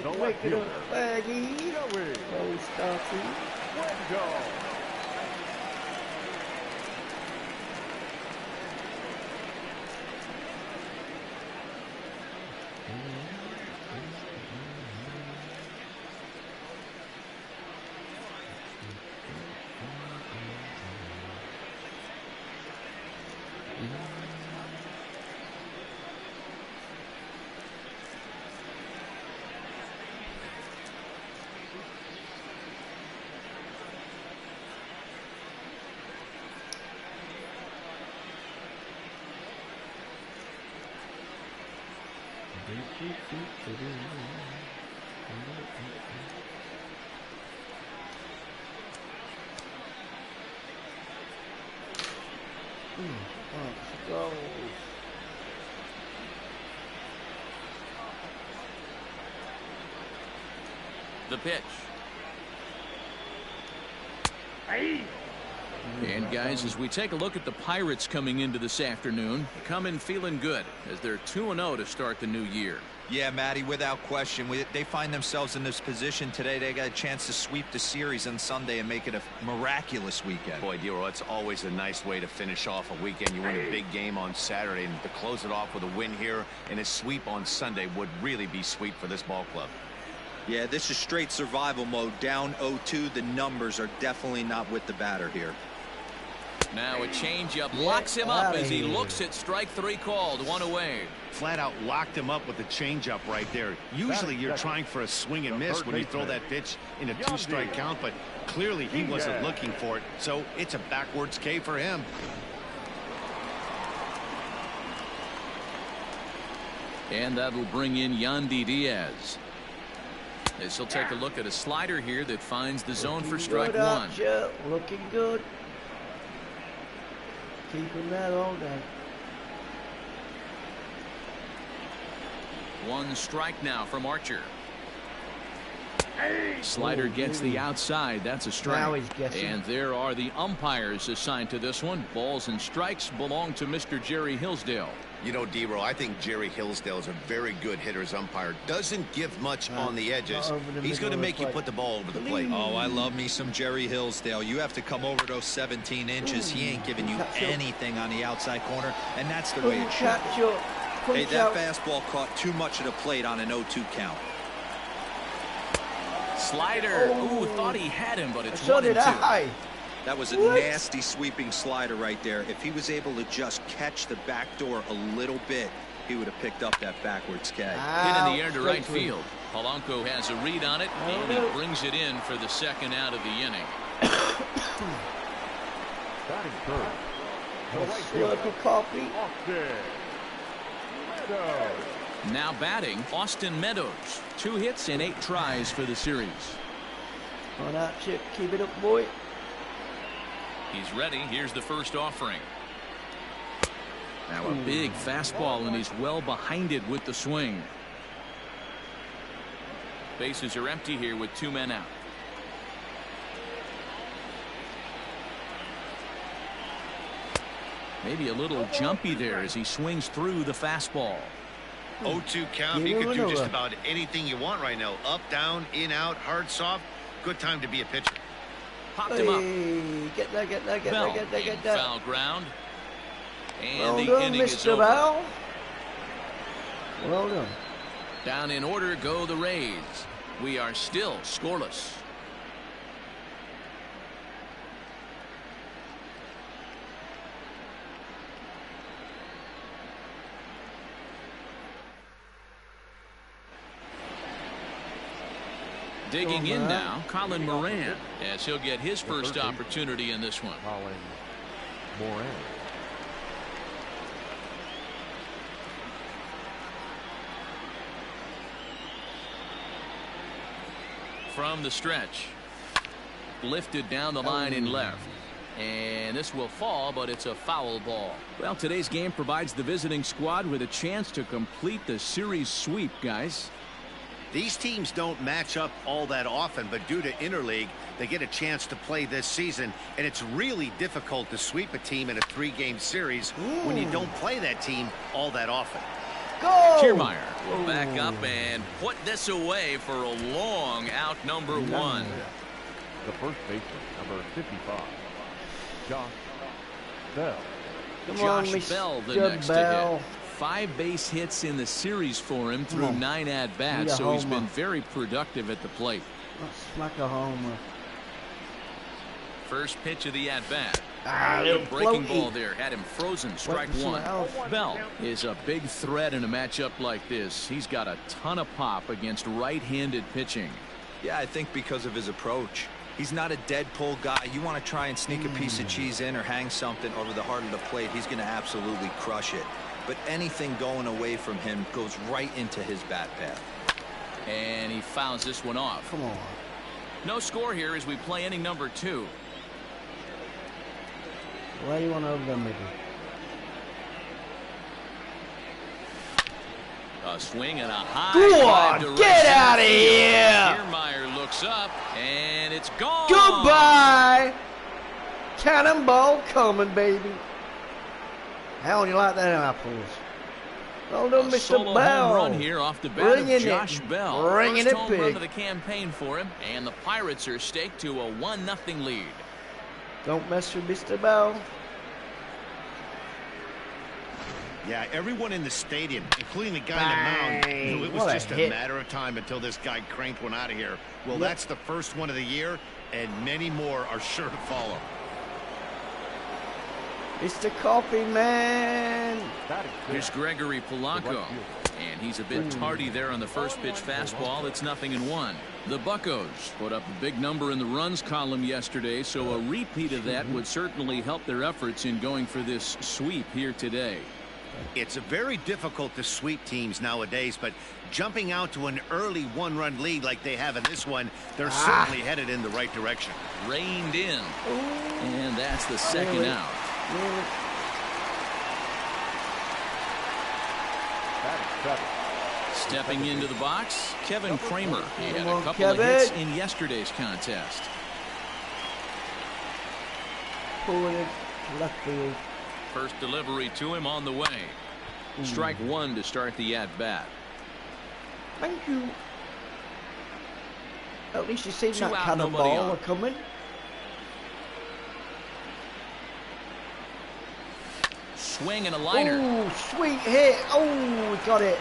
The pitch. And guys, as we take a look at the Pirates coming into this afternoon, they come in feeling good as they're 2-0 to start the new year. Yeah, Matty, without question. They find themselves in this position today. They got a chance to sweep the series on Sunday and make it a miraculous weekend. Boy, Dero, it's always a nice way to finish off a weekend. You win a big game on Saturday, and to close it off with a win here and a sweep on Sunday would really be sweet for this ball club. Yeah, this is straight survival mode. Down 0-2. The numbers are definitely not with the batter here. Now a changeup locks him up as he looks at strike 3 called. 1 away. Flat out locked him up with the changeup right there. Usually you're trying for a swing and miss when you throw that pitch in a 2-strike count, but clearly he wasn't looking for it, so it's a backwards K for him. And that'll bring in Yandy Diaz. As he'll take a look at a slider here that finds the zone for strike one. Looking good. Keeping that all day. One strike now from Archer. Slider gets the outside. That's a strike. Now he's guessing. And there are the umpires assigned to this one. Balls and strikes belong to Mr. Jerry Hillsdale. You know, D-Row, I think Jerry Hillsdale is a very good hitter's umpire. Doesn't give much on the edges. He's going to make you put the ball over the plate. Oh, I love me some Jerry Hillsdale. You have to come over those 17 inches. He ain't giving you anything on the outside corner, and that's the way it should be. Hey, that fastball caught too much of the plate on an 0-2 count. Slider. Ooh, thought he had him, but it's So 1-2. did I. That was a nasty sweeping slider right there. If he was able to just catch the back door a little bit, he would have picked up that backwards catch. Hit in the air to right field. Polanco has a read on it, and he brings it in for the second out of the inning. Batting third. The right Look fielder, at coffee. Austin Meadows. Now batting, Austin Meadows. 2 hits and 8 tries for the series. On that chip, keep it up, boy. He's ready. Here's the first offering. Now a big fastball, and he's well behind it with the swing. Bases are empty here with 2 men out. Maybe a little jumpy there as he swings through the fastball. 0-2 count. You can do just about anything you want right now. Up, down, in, out, hard, soft. Good time to be a pitcher. Popped him up. Get that, get that, get Bell that, get that, in get that. foul ground. And Well the done, inning is Mr. over. Bell. Well done. Down in order go the Rays. We are still scoreless. Digging in now, Colin Moran, as he'll get his first opportunity in this one. Colin Moran. From the stretch. Lifted down the line in left. And this will fall, but it's a foul ball. Well, today's game provides the visiting squad with a chance to complete the series sweep, guys. These teams don't match up all that often, but due to interleague, they get a chance to play this season, and it's really difficult to sweep a team in a 3-game series when you don't play that team all that often. Go! Kiermaier will back up and put this away for a long out number 1. The first baseman, number 55, Josh Bell. Come Josh on, Bell, the Mr. next Bell. to hit. 5 base hits in the series for him through 9 at-bats, Need a so he's homer. been very productive at the plate. Let's smack a homer. First pitch of the at-bat. Little Breaking floaty. ball there had him frozen. Strike Waiting for 1. my elf. Bell is a big threat in a matchup like this. He's got a ton of pop against right-handed pitching. Yeah, I think because of his approach. He's not a dead pull guy. You want to try and sneak a piece of cheese in or hang something over the heart of the plate, he's going to absolutely crush it. But anything going away from him goes right into his bat path. And he fouls this one off. Come on. No score here as we play inning number 2. Why do you want to over them, maybe? A swing and a high Go drive on, to get right out of center field. here! Kiermaier looks up, and it's gone. Goodbye! Cannonball coming, baby. How do you like that apples? Well done, A Mr. solo Bell. home run here off the bat Bringing of Josh it, Bell. bringing First it home big. run of the campaign for him, and the Pirates are staked to a 1-0 lead. Don't mess with Mr. Bell. Yeah, everyone in the stadium, including the guy in the mound, knew it was What a just a hit. matter of time until this guy cranked one out of here. Well, Yep. that's the first one of the year, and many more are sure to follow. Mr. Coffee Man. Batting Here's fifth, Gregory the Polanco. right fielder. And he's a bit tardy there on the first pitch fastball. It's 0-1. The Buccos put up a big number in the runs column yesterday, so a repeat of that would certainly help their efforts in going for this sweep here today. It's very difficult to sweep teams nowadays, but jumping out to an early one-run lead like they have in this one, they're certainly headed in the right direction. Reined in. And that's the second out. Stepping into the box, Kevin Kramer. He had a couple of hits in yesterday's contest. Pulling left field. First delivery to him on the way. Strike one to start the at-bat. Thank you. At least you seen Two that out, cannonball coming. Swing and a liner. Oh, sweet hit. Oh, we got it.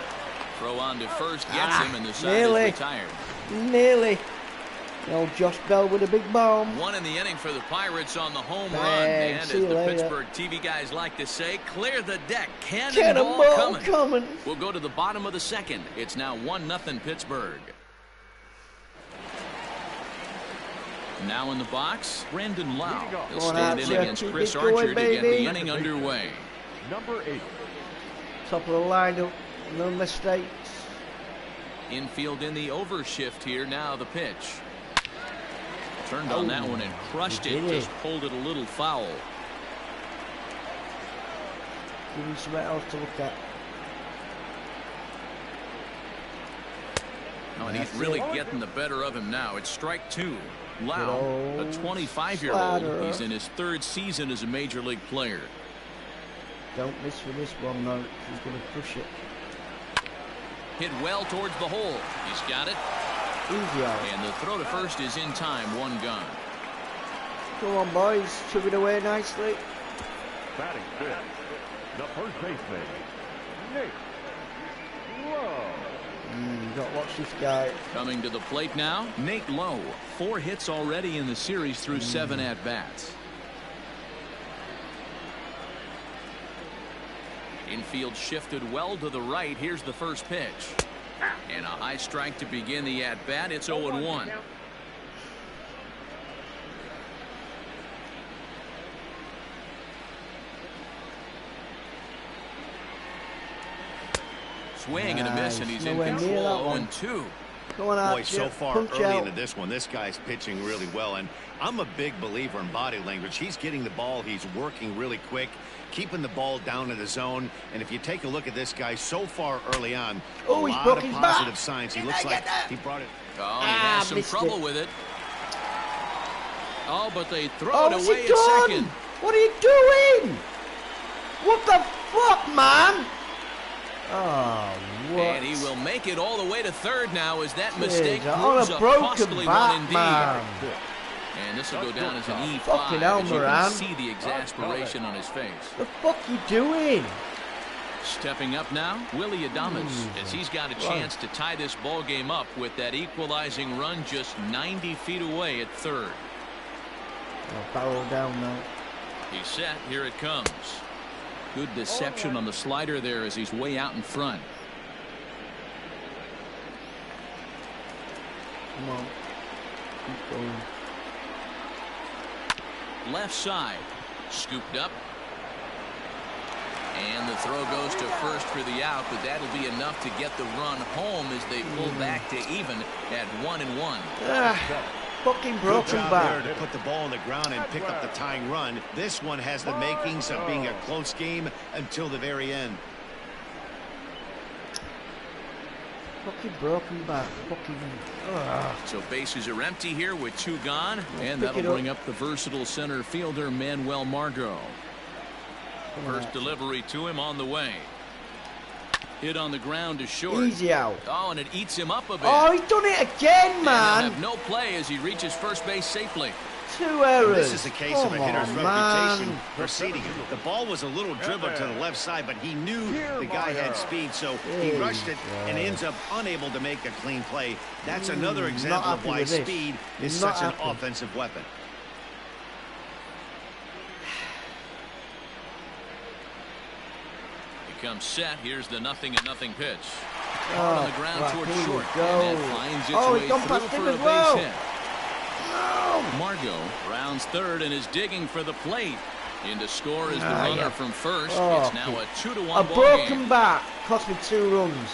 Throw on to first gets him, and the side nearly. is retired. Nearly. Old Josh Bell with a big bomb. One in the inning for the Pirates on the home run. Bang. And as See you the later. Pittsburgh TV guys like to say, clear the deck. Cannonball coming. We'll go to the bottom of the second. It's now 1-0 Pittsburgh. Now in the box, Brandon Lau. He'll stand in against Chris Archer to get the inning underway. Number 8. Top of the lineup. No mistakes. Infield in the overshift here. Now the pitch. Turned on that one and crushed it. Just pulled it a little foul. Give me something else to look at. Oh, and he's really getting the better of him now. It's strike two. Lau, a 25-year-old. He's in his third season as a major league player. Don't miss with this one, though. He's going to push it. Hit well towards the hole. He's got it. Easy out. And the throw to first is in time. One gone. Come on, boys. Took it away nicely. Batting fifth, the first baseman, Nate Lowe. You got to watch this guy. Coming to the plate now, Nate Lowe. 4 hits already in the series through 7 at-bats. Infield shifted well to the right. Here's the first pitch. And a high strike to begin the at-bat. It's 0-1. Swing and a miss, and he's in control. 0-2. Boy, so far early into this one, this guy's pitching really well, and I'm a big believer in body language. He's getting the ball, he's working really quick, keeping the ball down in the zone, and if you take a look at this guy so far early on, a lot of positive signs. He looks like he brought it. Oh, he has some trouble with it. Oh, but they throw it away at second. What are you doing? What the fuck, man? Oh, what? And he will make it all the way to third now as that mistake proves a costly one indeed. And this will go down as an E5. Fucking hell, as you Moran. can see the exasperation on his face. The fuck you doing? Stepping up now, Willie Adames, as he's got a chance to tie this ball game up with that equalizing run just 90 feet away at third. Barrel down now. He's set. Here it comes. Good deception on the slider there as he's way out in front. Come on. Keep going. Left side. Scooped up. And the throw goes to first for the out, but that'll be enough to get the run home as they pull back to even at 1-1. Fucking broken back. There to put the ball on the ground and pick up the tying run. This one has the makings of being a close game until the very end. Fucking broken back. Fucking. So bases are empty here with 2 gone, and that'll bring up the versatile center fielder Manuel Margot. First delivery to him on the way. Hit on the ground to short. Easy out. Oh, and it eats him up a bit. Oh, he's done it again, man. And have no play as he reaches first base safely. 2 errors. This is a case of a hitter's reputation preceding him. The ball was a little dribbled to the left side, but he knew the guy had speed, so he rushed it and ends up unable to make a clean play. That's another example of why speed is such an offensive weapon. Comes set. Here's the 0-0 pitch. On the ground towards short. And that finds its way through for a base hit. Margot rounds third and is digging for the plate. In to score is the runner from first. Oh, it's now a 2-1 a ball broken game. back cost me 2 runs.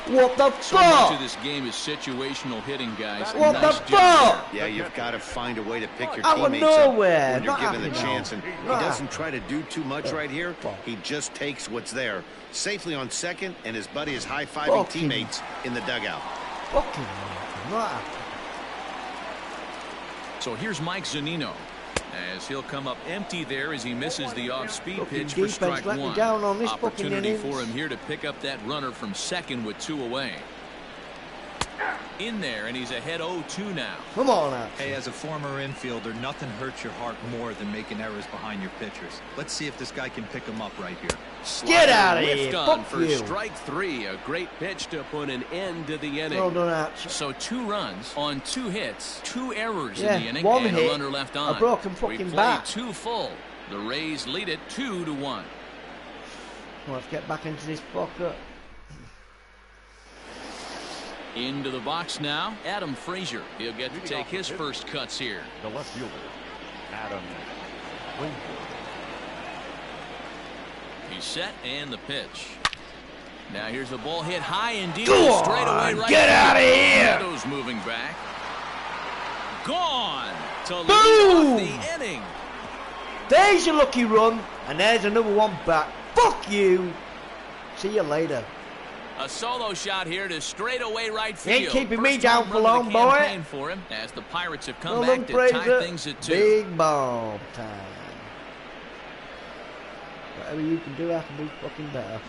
What the So much fuck? of this game is situational hitting, guys. What Nice the job fuck? Yeah, you've got to find a way to pick your Out of teammates up nowhere. when you're Not given the happening. chance. And he Not doesn't try to do too much right here. Fuck. He just takes what's there. Safely on second, and his buddy is high-fiving Fucking. teammates in the dugout. Fucking not happening. So here's Mike Zunino, as he'll come up empty there as he misses the off-speed Fucking pitch for defense strike let me one. down on this fucking Opportunity innings. for him here to pick up that runner from second with 2 away. In there, and he's ahead 0-2 now. Come on out. Hey, as a former infielder, nothing hurts your heart more than making errors behind your pitchers. Let's see if this guy can pick them up right here. Get out of Whiffed here. on Fuck for you. strike 3. A great pitch to put an end to the inning. Well done, Archer. So 2 runs on 2 hits, 2 errors Yeah, in the inning, 1 and hit, a runner left on. a broken We fucking play bat. 2 full. The Rays lead it 2-1. Well, let's get back into this fucker. Into the box now, Adam Frazier. He'll get to take his first cuts here. The left fielder, Adam Frazier. He's set, and the pitch. Now here's the ball hit high and deep. Go Straight on, away right get field. out of here. Meadows moving back. Gone to lead Boom. off the inning. There's your lucky run, and there's another one back. Fuck you. See you later. A solo shot here to straightaway right You field. ain't keeping me First down home for run of long, the boy. campaign for him, as the Pirates have come Well back done, to tie Fraser. things at 2. Big ball time. Whatever you can do, I can do fucking better.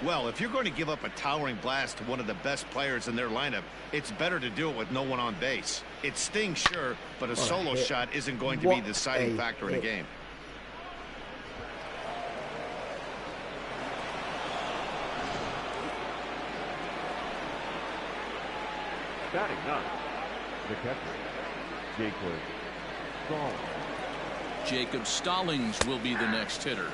Well, if you're going to give up a towering blast to one of the best players in their lineup, it's better to do it with no one on base. It stings, sure, but a solo hit. shot isn't going to be the deciding factor in a hit. game. Batting ninth, the catcher, Jacob Stallings. Jacob Stallings will be the next hitter,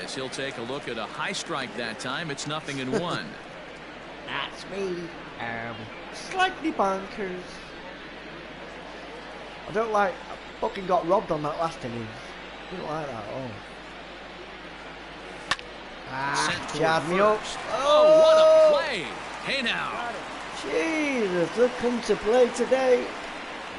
as he'll take a look at a high strike that time. It's 0-1. That's me. Slightly bonkers. I don't like. I fucking got robbed on that last innings. I don't like that at all. Sent toward Jarred me up. first. Oh, what a play. Hey now. Jesus, look come to play today.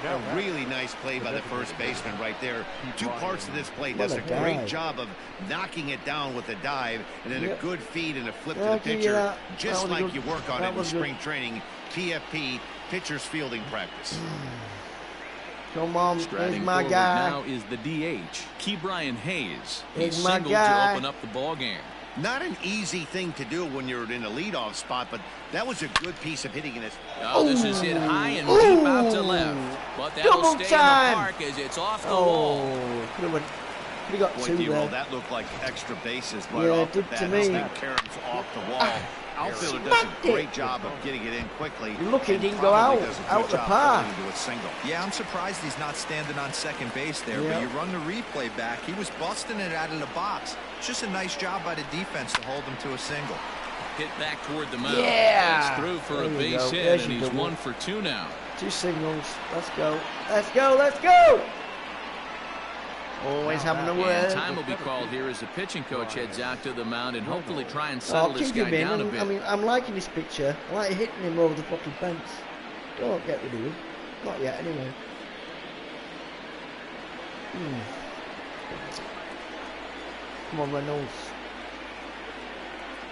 A really nice play by the first baseman right there. 2 parts of this play. What Does a a great dive. job of knocking it down with a dive, and then Yep. a good feed and a flip Yeah, to I'll the give you pitcher, that. just That was like good. you work on That it in was good. spring training. PFP, pitcher's fielding practice. Come on, here's Striding my forward guy. now is the DH, Key Brian Hayes. Here's He's my singled guy. to open up the ball game. Not an easy thing to do when you're in a leadoff spot, but that was a good piece of hitting in it. Oh, this is hit high and deep out to left. But that'll Double stay time. in the park as it's off the wall. Oh, could have got Boy, 2 D-Roll, there. that looked like extra bases right Yeah, off it the did bat. to This me. thing carries off the wall. Outfielder does smacked a great it. job of getting it in quickly. You're lucky it and didn't go probably out- does a good out the job park. putting it into a single. Yeah, I'm surprised he's not standing on second base there, Yeah. but you run the replay back. He was busting it out of the box. It's just a nice job by the defense to hold him to a single. Hit back toward the mound. Yeah. It's through for There a you base go. hit, There's and your he's double. 1 for 2 now. 2 signals. Let's go. Let's go. Let's go. Always having a And word. time will be called here as the pitching coach heads out to the mound and hopefully try and settle Oh, this keep guy him in. down a bit. I mean, I'm liking this picture. I like hitting him over the fucking fence. Don't get rid of him. Not yet, anyway. Come on, Reynolds.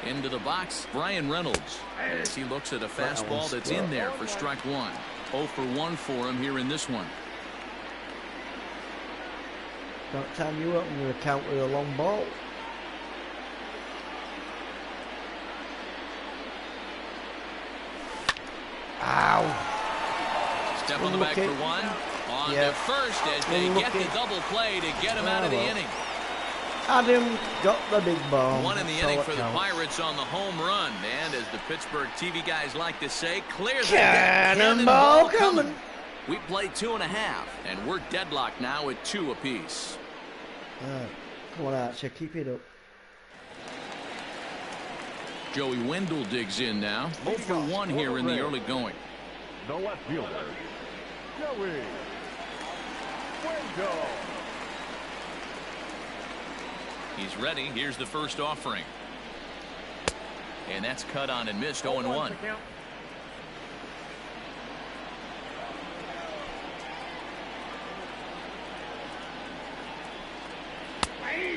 Into the box, Brian Reynolds, as he looks at a fastball that's in there for strike 1. 0 for 1 for him here in this one. Don't time you up and you account with a long ball. Ow. Step on the back for Unlucky. 1. On Yeah. to first as they get the Unlucky. double play to get him out of the well. inning. Adam got the big ball. 1 in the That's inning all for that the counts. Pirates on the home run. And as the Pittsburgh TV guys like to say, clear the deck. Cannonball coming. We played 2.5, and we're deadlocked now at 2 apiece. Come on, Archer, keep it up. Joey Wendell digs in now. 0 for 1 here in the early going. The left fielder, Joey Wendell. He's ready. Here's the first offering. And that's cut on and missed. 0-1.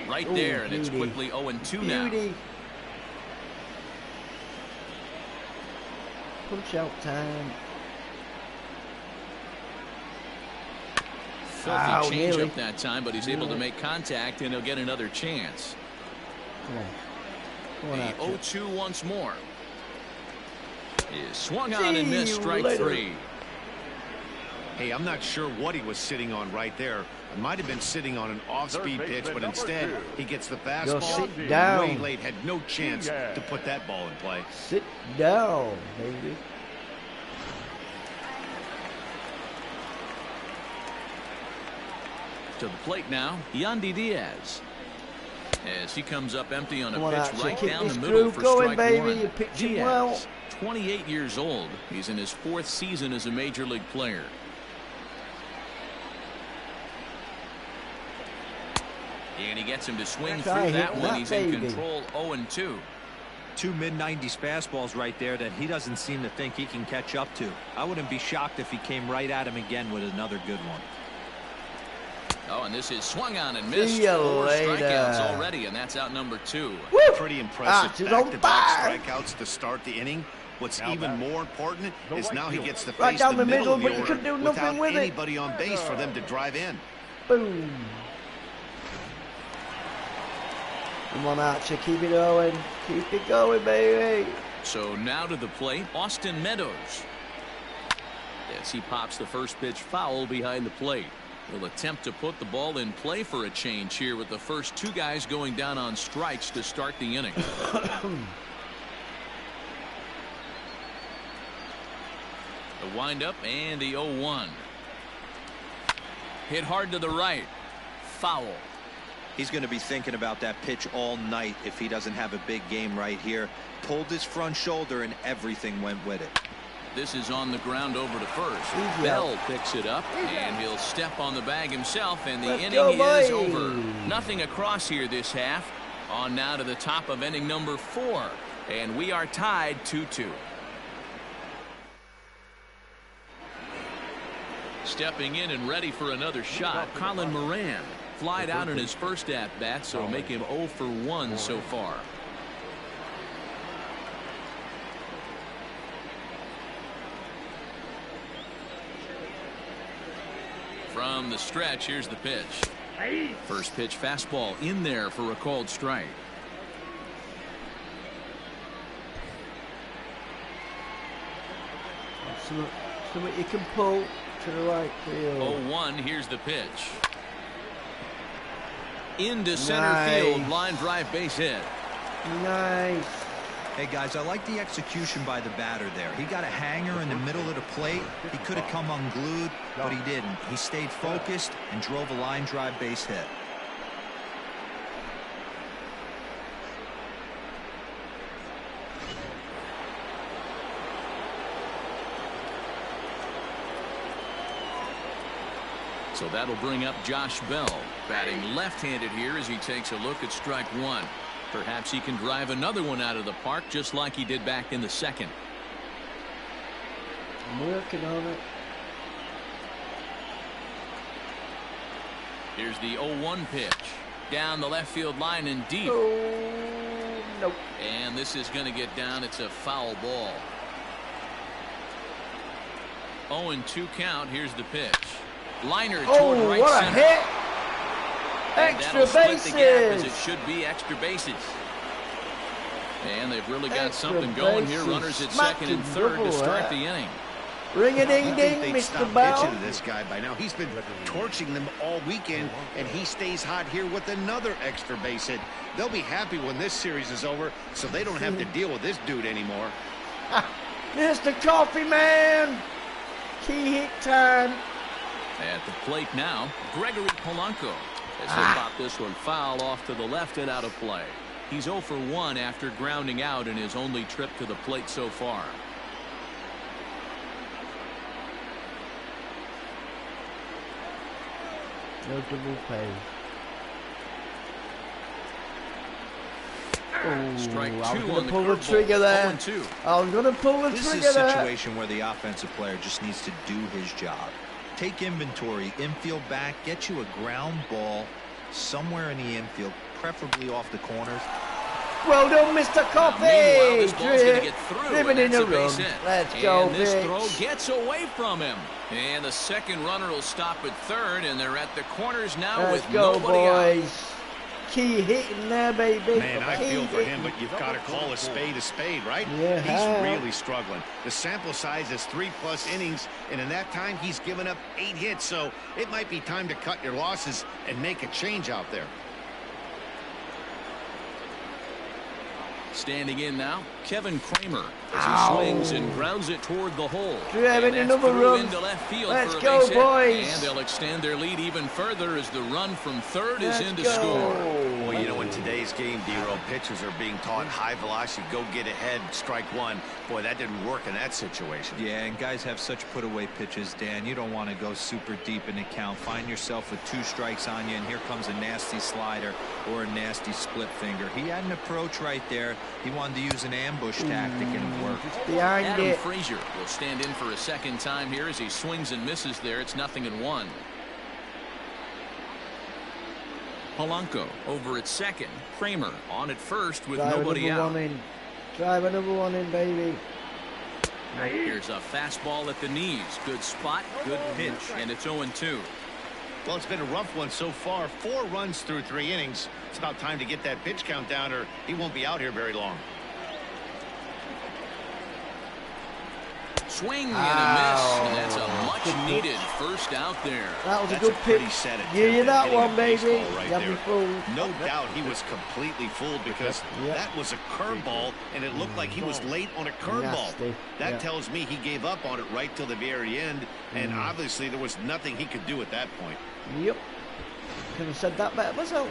Right there, and it's quickly 0-2 now. Punch out time. Filthy change up that time, but he's able to make contact, and he'll get another chance. Come on The out, 0-2 once more. Is swung on and missed. Strike 3. Hey, I'm not sure what he was sitting on right there. It might have been sitting on an off-speed pitch, but instead he gets the fastball. Sit down. Way late, had no chance to put that ball in play. Sit down, baby. To the plate now, Yandy Diaz. As he comes up empty on a pitch right down the middle for strike one. You're pitching Diaz, well. 28 years old. He's in his 4th season as a major league player. And he gets him to swing through that one. He's in control. 0-2. Two mid-90s fastballs right there that he doesn't seem to think he can catch up to. I wouldn't be shocked if he came right at him again with another good one. Oh, and this is swung on and missed. See ya 4 later. strikeouts already, and that's out number 2. Woo! Pretty impressive. on Back-to-back strikeouts to start the inning. What's even more important is now he gets to face Right down the middle middle, of the but you order couldn't do nothing without with it. anybody on base for them to drive in. Boom. Come on, Archer. Keep it going. Keep it going, baby. So now to the plate, Austin Meadows. As he pops the first pitch foul behind the plate. He'll attempt to put the ball in play for a change here with the first 2 guys going down on strikes to start the inning. The windup and the 0-1. Hit hard to the right. Foul. He's going to be thinking about that pitch all night if he doesn't have a big game right here. Pulled his front shoulder and everything went with it. This is on the ground over to first. Bell picks it up, and he'll step on the bag himself, and the inning is over. Nothing across here this half. On now to the top of inning number 4, and we are tied 2-2. Stepping in and ready for another shot, Colin Moran. Flied out in his first at-bat, so make him 0 for 1 so far. From the stretch, here's the pitch. First pitch fastball in there for a called strike. Something you can pull to the right field. 0-1, here's the pitch. Into center field, line drive base hit. Nice. Hey, guys, I like the execution by the batter there. He got a hanger in the middle of the plate. He could have come unglued, but he didn't. He stayed focused and drove a line drive base hit. So that'll bring up Josh Bell, batting left-handed here as he takes a look at strike 1. Perhaps he can drive another one out of the park just like he did back in the second. I'm working on it. Here's the 0-1 pitch. Down the left field line and deep. Oh, nope. And this is going to get down. It's a foul ball. 0-2 count. Here's the pitch. Liner toward right what center. A hit! And Extra split the gap as bases. it should be. Extra bases. And they've really got something going here. Runners at second and third to start the inning. Ring-a-ding-ding, Mr. Bell. Pitching to this guy by now. He's been torching them all weekend, and he stays hot here with another extra base hit. They'll be happy when this series is over, so they don't have to deal with this dude anymore. Mr. Coffee Man. Key hit time. At the plate now, Gregory Polanco. As he'll pop this one foul off to the left and out of play. He's 0 for 1 after grounding out in his only trip to the plate so far. No double play. Strike I was two going on to the pull the curveball. trigger there. 0-2. I was going to pull the This trigger is a there. situation where the offensive player just needs to do his job. Take inventory, infield back, get you a ground ball somewhere in the infield, preferably off the corners. Well done, Mr. Coffee. Meanwhile, this ball's going to get through, Driven and in that's a a base run. hit. Let's go, And this bitch. throw gets away from him. And the second runner will stop at third, and they're at the corners now Let's with go, nobody out. boys. Key hitting there, baby. Man, I Key feel for him, hitting. but you've got to call a spade, right? Yeah. He's really struggling. The sample size is 3+ innings, and in that time, he's given up 8 hits. So it might be time to cut your losses and make a change out there. Standing in now, Kevin Kramer as he swings and grounds it toward the hole. Driving And that's another through run. into left field Let's for a go, base hit. boys. And they'll extend their lead even further as the run from third Let's is in to go. score. Well, you know, in today's game, D-Row, pitchers are being taught high velocity, go get ahead, strike one. Boy, that didn't work in that situation. Yeah, and guys have such put-away pitches, Dan. You don't want to go super deep in the count. Find yourself with 2 strikes on you, and here comes a nasty slider or a nasty split finger. He had an approach right there. He wanted to use an ambush tactic, and it worked. Behind Adam it. Frazier will stand in for a second time here as he swings and misses there. It's 0-1. Polanco over at second. Kramer on at first with Drive nobody another out. one in. Drive another one in, baby. Here's a fastball at the knees. Good spot, good pitch, and it's 0-2. Well, it's been a rough one so far. 4 runs through 3 innings. It's about time to get that pitch count down, or he won't be out here very long. Swing and a miss, and that's a much-needed first out there. That was That's a good pretty pitch. set attempt Give you at that hitting one, a baby. baseball right You have me there. fooled. No doubt he was completely fooled because Yep. that was a curveball, and it looked like he was late on a curveball. Nasty. That Yep. tells me he gave up on it right till the very end, and obviously there was nothing he could do at that point. Yep. Could have said that better myself.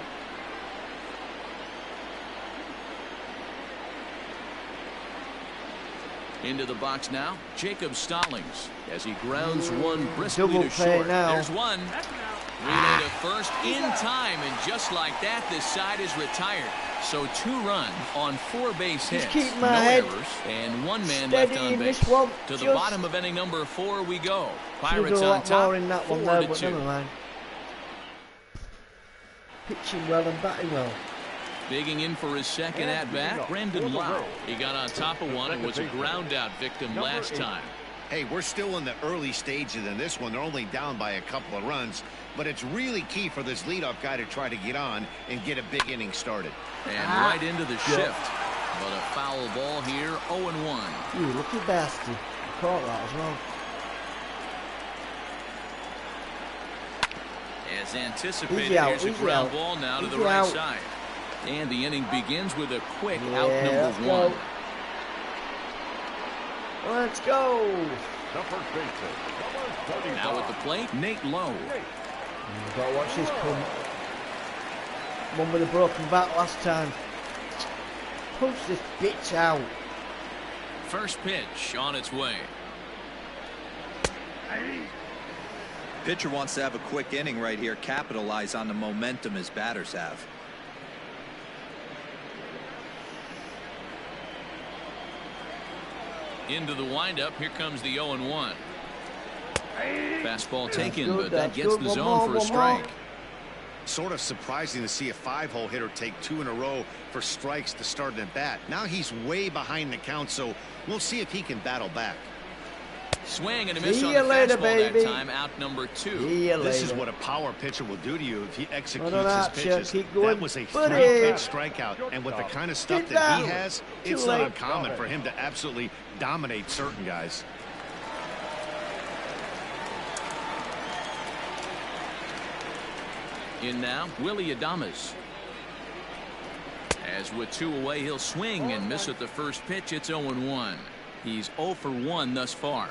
Into the box now, Jacob Stallings as he grounds one briskly Double to play short. now. There's one. Relay to first in time, and just like that, this side is retired. So 2 runs on 4 base hits. keep my no head errors, and 1 man steady left on in base. this one. To the Just- bottom of inning number 4 we go. Should've Pirates done a on lot top, more in that one there, but 4-2. never mind. Pitching well and batting well. Digging in for his second at-bat, Brandon Lau. He got on top of one and was a ground-out victim last time. Hey, we're still in the early stages in this one. They're only down by a couple of runs, but it's really key for this leadoff guy to try to get on and get a big inning started. And right into the shift. But a foul ball here, 0-1. You lucky bastard. Caught that as well. As anticipated, Easy out, here's a easy ground out. ball now to the Easy right out. side. And the inning begins with a quick Yeah, out let's number 1. go. Let's go. The first baseman, Now at the plate, Nate Lowe. You've got to watch this punt. One with a broken bat last time. Punch this bitch out. First pitch on its way. Pitcher wants to have a quick inning right here, capitalize on the momentum his batters have. Into the windup, here comes the 0-1. Fastball taken, good, but that that's gets good. the One zone more, for a one more. strike. Sort of surprising to see a 5-hole hitter take 2 in a row for strikes to start an at-bat. Now he's way behind the count, so we'll see if he can battle back. Swing and a miss See on you the later, fastball baby. that time, out number 2. See you This is later. what a power pitcher will do to you if he executes Hold on his out, Chuck. pitches. Keep going. That was a Buddy. 3-pitch strikeout, and with the kind of stuff Get that he down. has, Too it's not late. uncommon for him to absolutely dominate certain guys. In now, Willie Adames. As with 2 away, he'll swing and miss at the first pitch. It's 0-1. He's 0 for 1 thus far.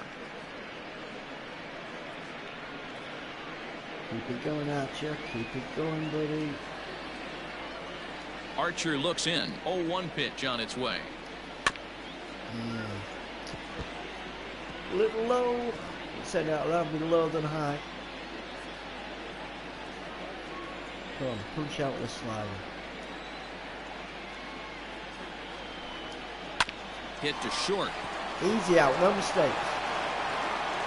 Keep it going, Archer. Keep it going, buddy. Archer looks in. 0-1 pitch on its way. A little low. Said out loud, be lower than high. Come on, punch out the slider. Hit to short. Easy out, no mistakes.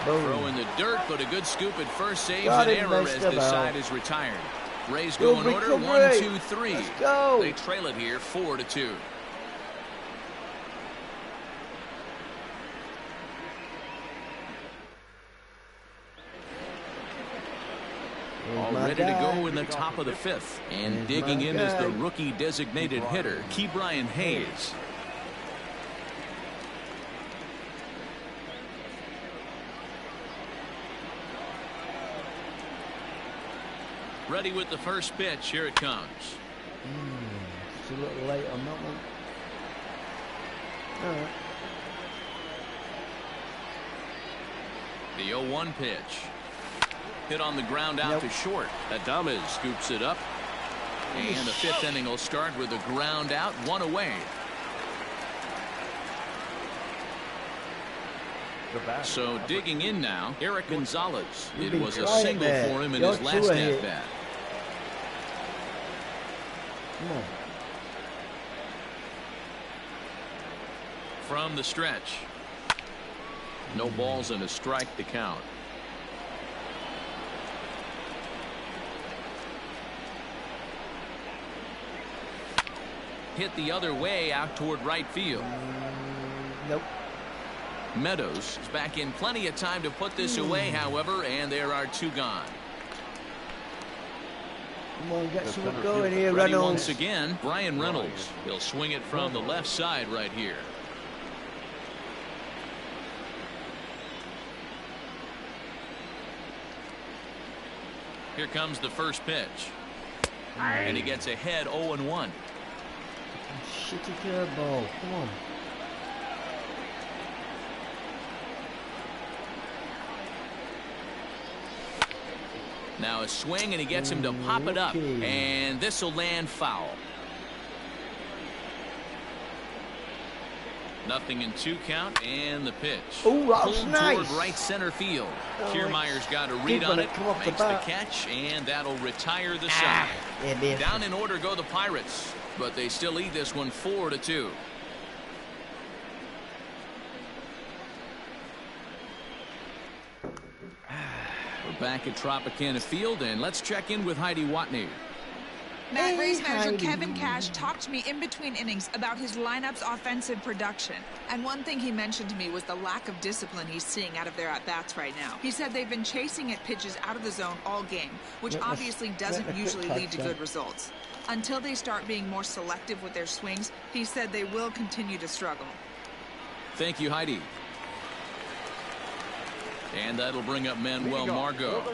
Boom. Throw in the dirt, but a good scoop at first saves Got an him, error messed as him the out. side is retired. Rays Good go in order, recovery. 1, 2, 3. Let's go. They trail it here, 4-2. All ready to go in the top of the 5th. And digging in is the rookie designated hitter, Ke'Bryan Hayes. Ready with the first pitch. Here it comes. It's a little late on that one. All right. The 0-1 pitch. Hit on the ground out to short. Adames scoops it up. And the 5th inning will start with a ground out, 1 away. So digging in now, Eric Gonzalez. It was a single for him in his last at-bat. Come on. From the stretch. No balls and a strike to count. Hit the other way out toward right field. Nope. Meadows is back in plenty of time to put this away, however, and there are 2 gone. Come on, get something going here, Ready Reynolds. once again, Brian Reynolds. He'll swing it from the left side right here. Here comes the first pitch. And he gets ahead 0-1. Shitty curveball. Come on. Now a swing, and he gets him to pop it up. And this will land foul. Nothing in 2 count, and the pitch. Oh, that was pulled nice. toward right center field. Kiermaier's got a read on it, makes the catch, and that'll retire the side. Down in order go the Pirates, but they still lead this one 4-2. We're back at Tropicana Field, and let's check in with Heidi Watney. Matt, Rays manager Kevin Cash talked to me in between innings about his lineup's offensive production. And one thing he mentioned to me was the lack of discipline he's seeing out of their at-bats right now. He said they've been chasing at pitches out of the zone all game, which obviously doesn't usually lead to good results. Until they start being more selective with their swings, he said they will continue to struggle. Thank you, Heidi. And that'll bring up Manuel Margot.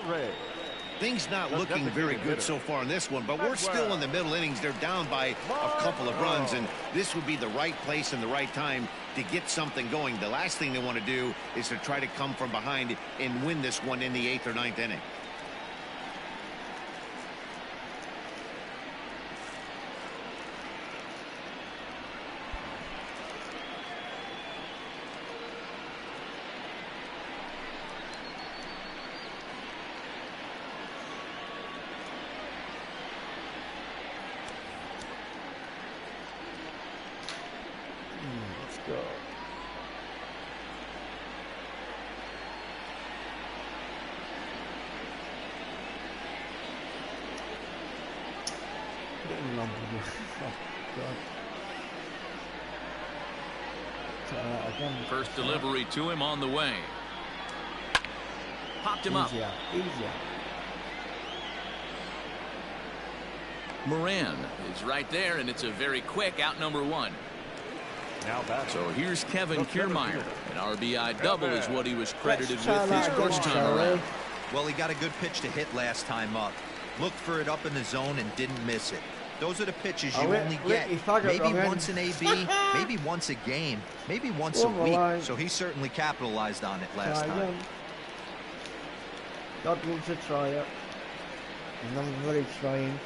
Things not looking very good so far in this one, but we're still in the middle innings. They're down by a couple of runs, and this would be the right place and the right time to get something going. The last thing they want to do is to try to come from behind and win this one in the 8th or 9th inning. Go. First delivery to him on the way. Popped him up. Easy out. Moran is right there, and it's a very quick out number 1. So here's Kevin Kiermaier. An RBI double is what he was credited with his first time around. Well, he got a good pitch to hit last time up. Looked for it up in the zone and didn't miss it. Those are the pitches you only get maybe once in AB, maybe once a game, maybe once a week. So he certainly capitalized on it last time. God wants to try it. And I'm very trying.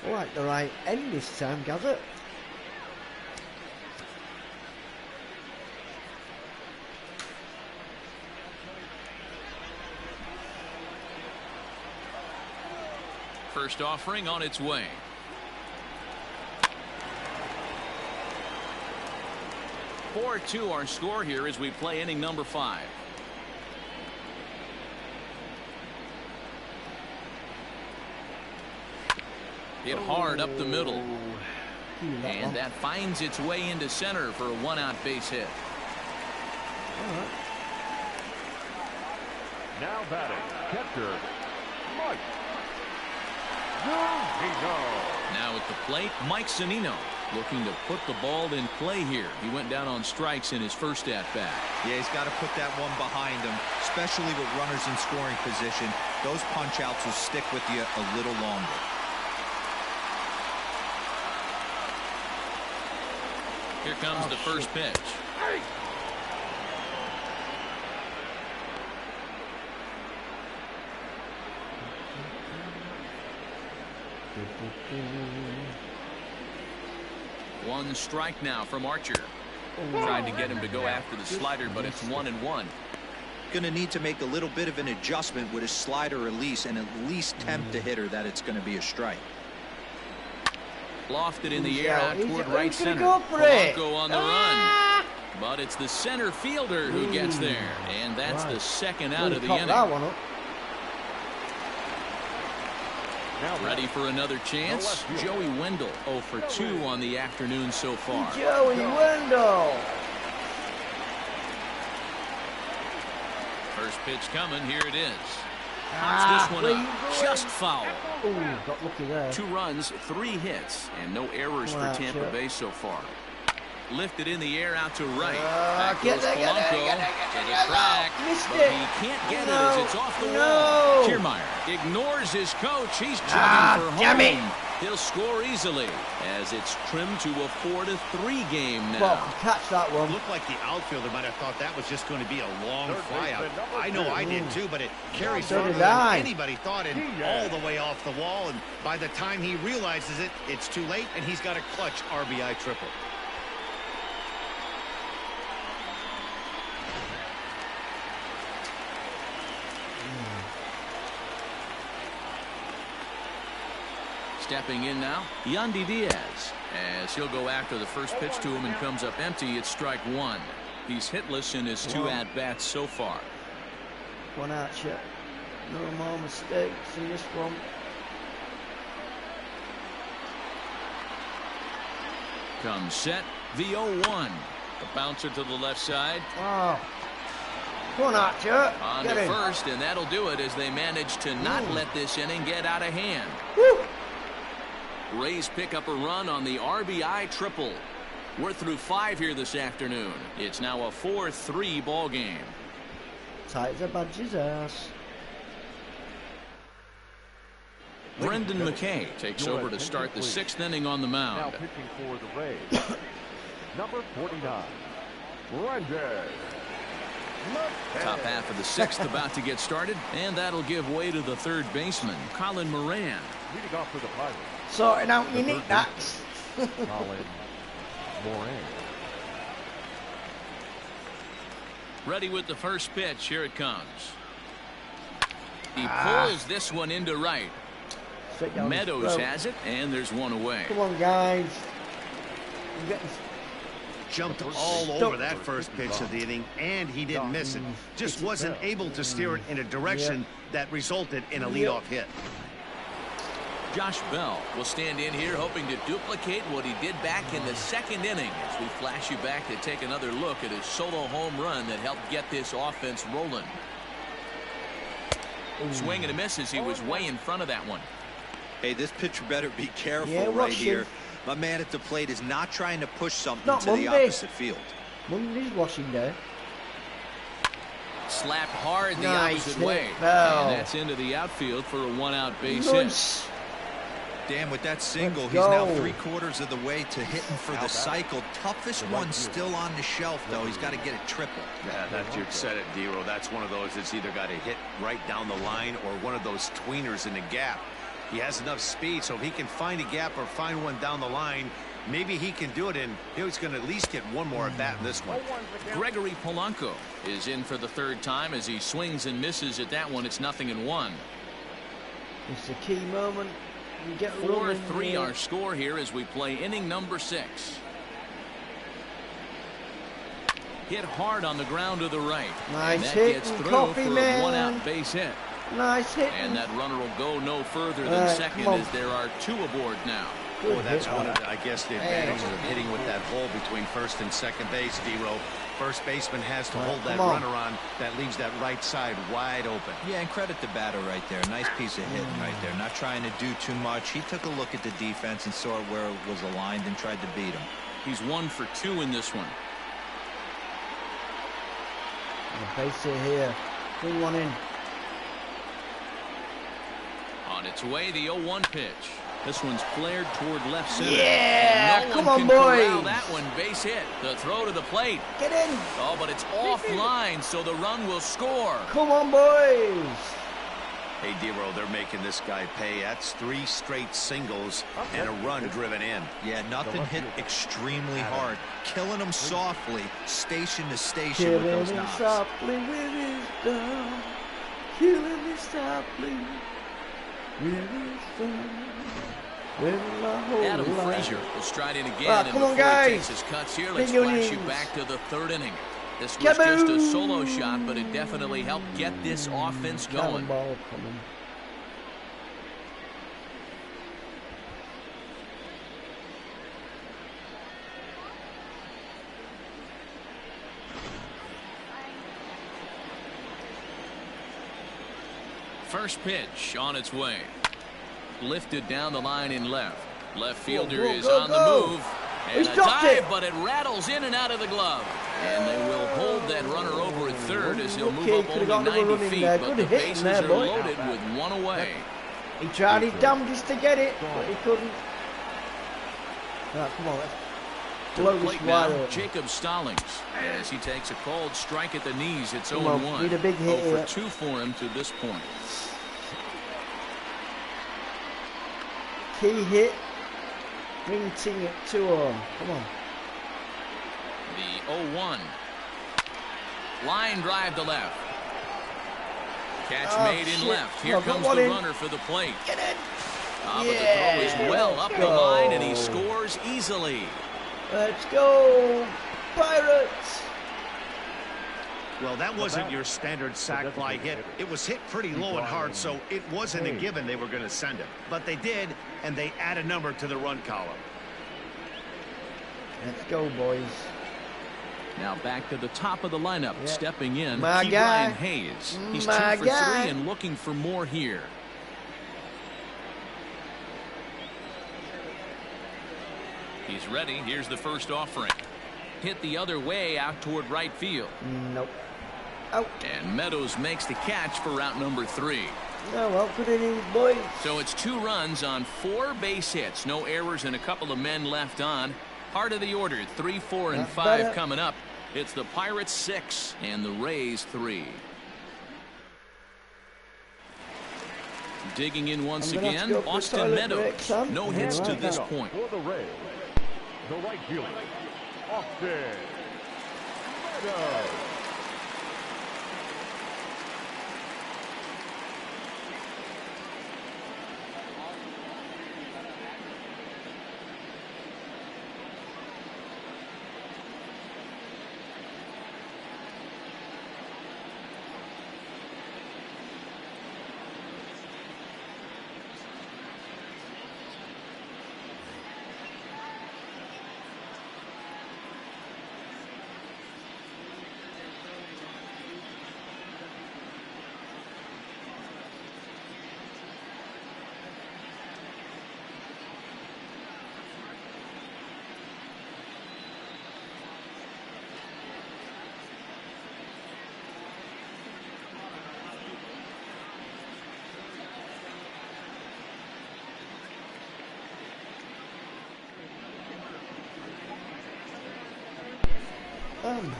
I like the right end this time, Gazette. first offering on its way. (4-2) our score here as we play inning number 5. Hit hard up the middle. And that finds its way into center for a 1-out base hit. Now batting, catcher, Mike Zunino. Now at the plate, Mike Zunino looking to put the ball in play here. He went down on strikes in his first at-bat. Yeah, he's got to put that one behind him, especially with runners in scoring position. Those punch-outs will stick with you a little longer. Here comes the first pitch. One strike now from Archer. Tried to get him to go after the slider, but it's 1-1. Going to need to make a little bit of an adjustment with his slider release and at least tempt the hitter that it's going to be a strike. Lofted in the air out toward right center. Polanco on the run. But it's the center fielder who gets there. And that's the second out of the inning. That one up. Ready for another chance? Joey Wendell 0 for 2 on the afternoon so far. Joey Wendell. First pitch coming. Here it is. Pops this one up. Just foul. Ooh, got lucky there. 2 runs, 3 hits, and no errors for Tampa Bay so far. Lifted in the air out to right. Back goes Polanco to the track. But he can't get it as it's off the wall. Kiermaier ignores his coach. He's jogging for home. He'll score easily as it's trimmed to a 4-3 game now. Well, catch that one. Looked like the outfielder might have thought that was just going to be a long flyout. I know I did too, but it carries further than anybody thought, and all the way off the wall. And by the time he realizes it, it's too late, and he's got a clutch RBI triple. Stepping in now, Yandy Diaz, as he'll go after the first pitch to him and comes up empty. It's strike 1. He's hitless in his 2 at-bats so far. 1 out, Chip. No more mistakes in this one. Comes set, the 0-1. The bouncer to the left side. Oh. Come on, Archer. On to first, and that'll do it as they manage to not let this inning get out of hand. Woo. Rays pick up a run on the RBI triple. We're through 5 here this afternoon. It's now a 4-3 ball game. Tight as a badger's ass. Brendan McKay takes over to start the 6th inning on the mound. Now pitching for the Rays, number 49, Brendan. Top half of the 6th about to get started, and that'll give way to the third baseman, Colin Moran. Leading off for the Pirates. Sorting out your knickknacks. Colin Moran. Ready with the first pitch. Here it comes. He pulls this one into right. Meadows has it, and there's one away. Come on, guys. Jumped all over that first pitch of the inning, and he didn't miss it. Just wasn't able to steer it in a direction that resulted in a leadoff hit. Josh Bell will stand in here hoping to duplicate what he did back in the 2nd inning as we flash you back to take another look at his solo home run that helped get this offense rolling. Swing and a miss as he was way in front of that one. Hey, this pitcher better be careful right here. My man at the plate is not trying to push something to the opposite field. Monday's washing day. Slapped hard the opposite way. And that's into the outfield for a 1-out base hit. Dan, with that single, he's now 3/4 of the way to hitting for the cycle. Toughest one still on the shelf, though. He's got to get a triple. Yeah, that you said it, Dero. That's one of those that's either got to hit right down the line or one of those tweeners in the gap. He has enough speed, so if he can find a gap or find one down the line, maybe he can do it, and he's going to at least get one more at bat in this one. Gregory Polanco is in for the 3rd time as he swings and misses at that one. It's 0-1. It's a key moment. and get 4-3 our score here as we play inning number 6. Hit hard on the ground to the right. Nice and that hit, gets through Coffee, for a man. 1-out base hit. Nice hit. And that runner will go no further than second as there are 2 aboard now. Well, that's one of, I guess, the advantages of hitting with that hole between first and second base, D-Row. First baseman has to hold that runner on. That leaves that right side wide open. Yeah, and credit the batter right there. Nice piece of hitting right there. Not trying to do too much. He took a look at the defense and saw where it was aligned and tried to beat him. He's 1 for 2 in this one. Base hit here. Bring one in. On its way, the 0-1 pitch. This one's flared toward left center. Yeah, no come one on, can corral boys. that one. Base hit. The throw to the plate. Get in. Oh, but it's offline, so the run will score. Come on, boys. Hey, D-Row, they're making this guy pay. That's 3 straight singles and a run driven in. Yeah, nothing hit extremely hard. Killing him softly, station to station Killing with those him knocks. softly with his thumb. Killing him softly with his thumb. Adam Frazier will stride in again, and come on, before guys. he takes his cuts here, let's Big flash you innings. back to the 3rd inning. This was just a solo shot, but it definitely helped get this offense going. Cannonball coming. First pitch on its way. Lifted down the line in left. Left fielder Go, is go, on go. the move. And He's a dropped dive, it. but it rattles in and out of the glove. And they will hold that runner over at third as he'll move Okay, up could've only got another 90 run in feet. there. But Good the hit in bases there, are boy. loaded with 1 away. He tried his damnedest to get it, but he couldn't. Right, come on, let's To blow the this plate wide now, open. Jacob Stallings. As he takes a cold strike at the knees, it's Come on, 0-1. need a big hit 0 here. for 2 for him to this point. Key hit. Bring Ting it to him. Come on. The 0-1. Line drive to left. Catch made in shit. left. Here No, comes one the in. runner for the plate. Get in. But the throw is well up the go. line, and he scores easily. Let's go, Pirates. Well, that wasn't your standard sac fly hit. It was hit pretty low and hard, so it wasn't a given they were going to send him. But they did, and they add a number to the run column. Let's go, boys. Now back to the top of the lineup. Yeah. Stepping in, My Key guy. Brian Hayes. He's 2 My for guy. 3 and looking for more here. He's ready. Here's the first offering. Hit the other way out toward right field. Nope. Out. And Meadows makes the catch for route number 3. Oh, well, good innings, boys. So it's 2 runs on 4 base hits. No errors and a couple of men left on. Part of the order, 3, 4, and Not 5 better. coming up. It's the Pirates 6 and the Rays 3. Digging in once I'm gonna have to again, go for a Austin toilet Meadows. break, son. No hits Yeah, to right. this point. For the Rays, the right fielder, Austin Meadows. Oh, my God.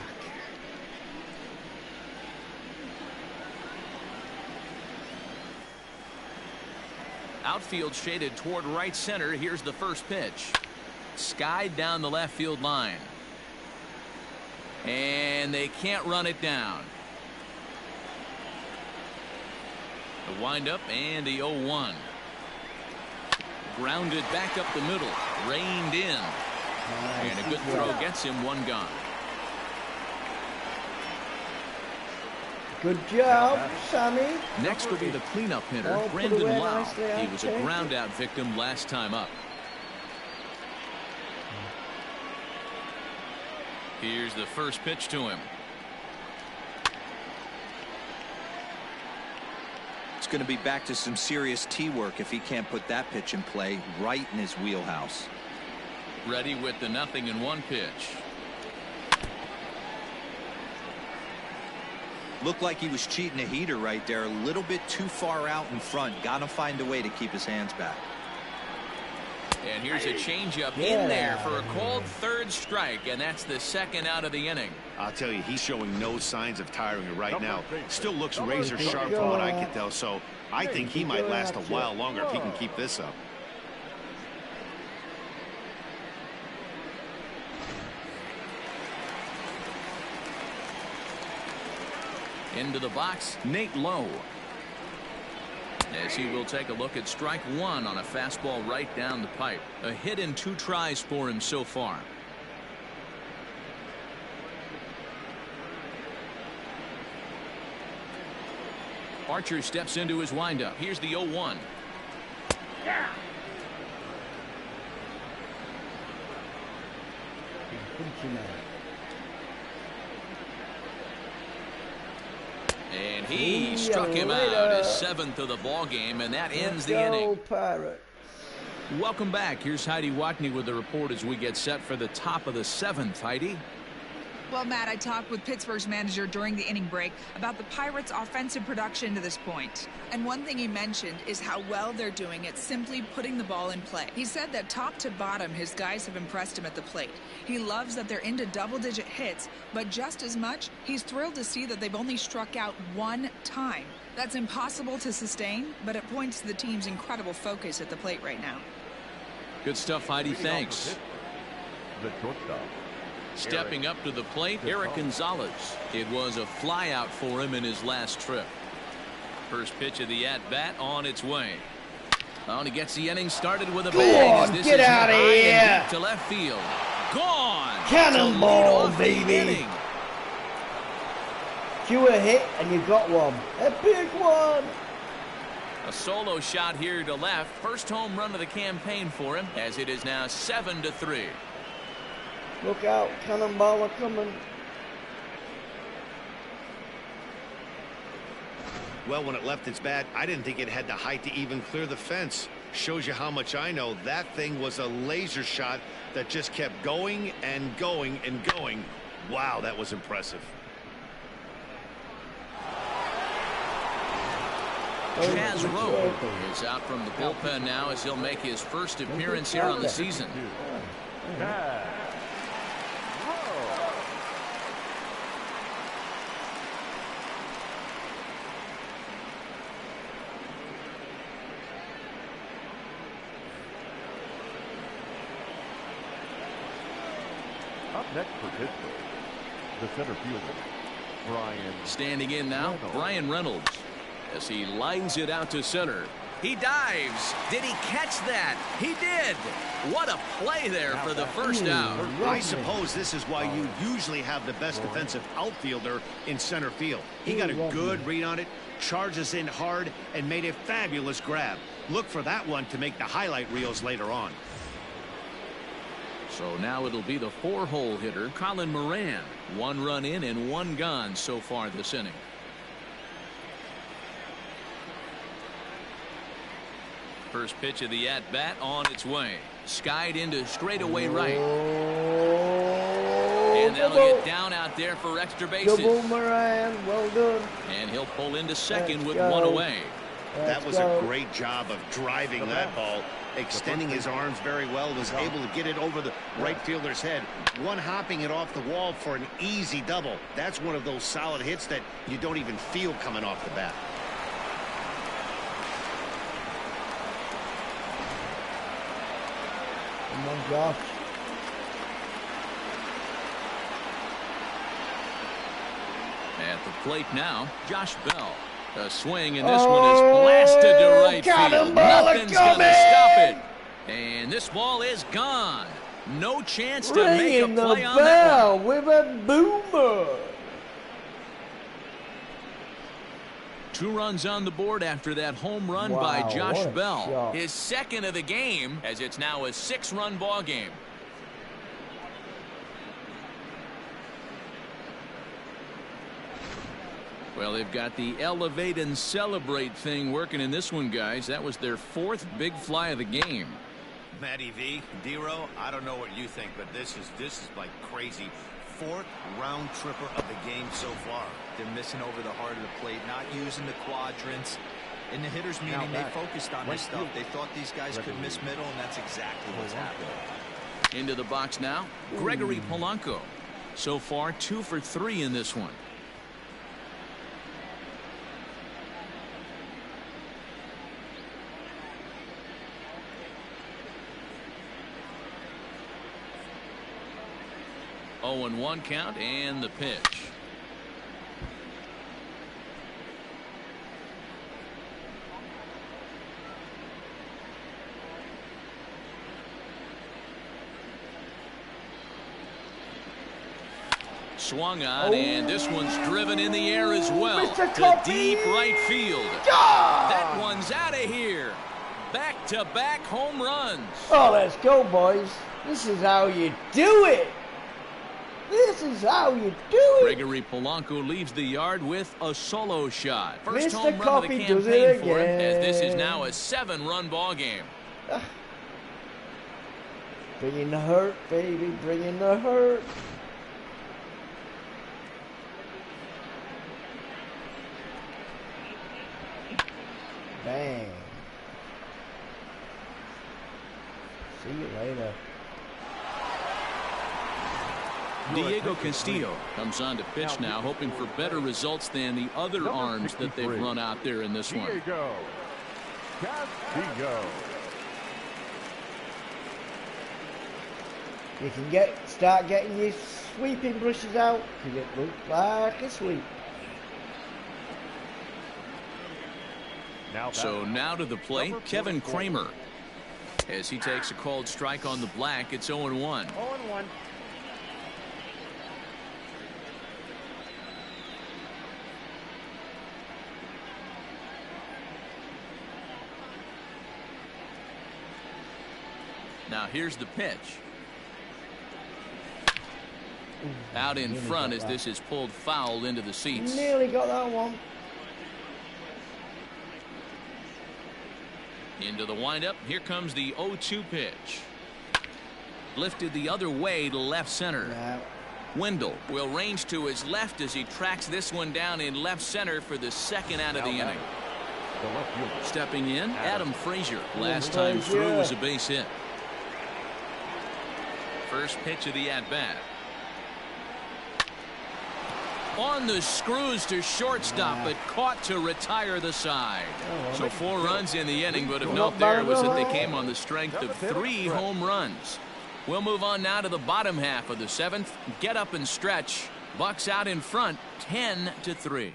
Outfield shaded toward right center. Here's the first pitch. Skied down the left field line. And they can't run it down. The windup and the 0-1. Grounded back up the middle. Reined in. And a good throw gets him one gone. Good job, Sammy. Next will be the cleanup hitter, Oh, Brandon put away Lau. nicely, He was a okay. ground-out victim last time up. Here's the first pitch to him. It's going to be back to some serious tee work if he can't put that pitch in play right in his wheelhouse. Ready with the 0-1 pitch. Looked like he was cheating a heater right there, a little bit too far out in front. Got to find a way to keep his hands back. And here's a changeup in there for a called third strike, and that's the second out of the inning. I'll tell you, he's showing no signs of tiring right now. Still looks razor sharp from what I can tell, so I think he might last a while longer if he can keep this up. Into the box, Nate Lowe. As he will take a look at strike one on a fastball right down the pipe. A hit in 2 tries for him so far. Archer steps into his windup. Here's the 0-1. And he struck him out, his 7th of the ball game, and that ends the inning. Pirates. Welcome back. Here's Heidi Watney with the report as we get set for the top of the 7th. Heidi? Well, Matt, I talked with Pittsburgh's manager during the inning break about the Pirates' offensive production to this point. And one thing he mentioned is how well they're doing at simply putting the ball in play. He said that top to bottom, his guys have impressed him at the plate. He loves that they're into double-digit hits, but just as much, he's thrilled to see that they've only struck out 1 time. That's impossible to sustain, but it points to the team's incredible focus at the plate right now. Good stuff, Heidi. Thanks. The shortstop. Stepping up to the plate, Eric Gonzalez. It was a flyout for him in his last trip. First pitch of the at-bat on its way. Oh, and he gets the inning started with a bang. Go on, get out of here. To left field. Gone. Cannonball, to baby. Cue a hit and you got one. A big one. A solo shot here to left. First home run of the campaign for him, as it is now 7-3. Look out, cannonball coming. Well, when it left its bat, I didn't think it had the height to even clear the fence. Shows you how much I know. That thing was a laser shot that just kept going and going and going. Wow, that was impressive. Chaz Rowe is out from the bullpen now as he'll make his first appearance here on the season. Up next for Pittsburgh, the center fielder, Brian. Standing in now, Brian Reynolds, as he lines it out to center. He dives. Did he catch that? He did. What a play there for the first out. I suppose this is why you usually have the best defensive outfielder in center field. He got a good read on it, charges in hard, and made a fabulous grab. Look for that one to make the highlight reels later on. So now it'll be the 4-hole hitter, Colin Moran. 1 run in and 1 gone so far this inning. First pitch of the at-bat on its way. Skied into straightaway right. And that'll get down out there for extra bases. Double Moran, well done. And he'll pull into second with 1 away. That was a great job of driving that ball. Extending his arms very well, was able to get it over the right fielder's head. One hopping it off the wall for an easy double. That's one of those solid hits that you don't even feel coming off the bat. Come on, Josh. At the plate now, Josh Bell. A swing, and this one is blasted to right field. Nothing's going to stop it. And this ball is gone. No chance to make a Ringing the play on that bell one. with a boomer. 2 runs on the board after that home run Wow, by Josh what a Bell. shot. His second of the game, as it's now a 6-run ball game. Well, they've got the elevate and celebrate thing working in this one, guys. That was their 4th big fly of the game. Matty V, D-Row, I don't know what you think, but this is like crazy. 4th round tripper of the game so far. They're missing over the heart of the plate, not using the quadrants. In the hitters meeting, they focused on this stuff. They thought these guys could miss middle, and that's exactly what's happening. Into the box now, Gregory Polanco. So far, 2 for 3 in this one. Oh, and 1 count, and the pitch. Swung on, and this one's driven in the air as well to deep right field. That one's out of here. Back-to-back home runs. Oh, let's go, boys. This is how you do it. This is how you do it. Gregory Polanco leaves the yard with a solo shot. First Mr. home run of the Coffee does campaign it for him, as this is again. now a 7-run ball game. Bring in the hurt, baby. Bring in the hurt. Bang. See you later. Diego Castillo comes on to pitch now, hoping for better results than the other arms that they've run out there in this one. Diego Castillo. You can start getting your sweeping brushes out because it looks like a sweep. So now to the plate, Kevin Kramer. As he takes a called strike on the black, it's 0-1. 0-1. Now here's the pitch. Out in front as this is pulled foul into the seats. Nearly got that one. Into the windup. Here comes the 0-2 pitch. Lifted the other way to left center. No. Wendell will range to his left as he tracks this one down in left center for the 2nd out of the inning. Stepping in, Adam Frazier. Last time through was a base hit. First pitch of the at-bat. On the screws to shortstop, but caught to retire the side. So 4 runs in the inning, but of note there was that they came on the strength of 3 home runs. We'll move on now to the bottom half of the 7th. Get up and stretch. Bucks out in front, 10-3.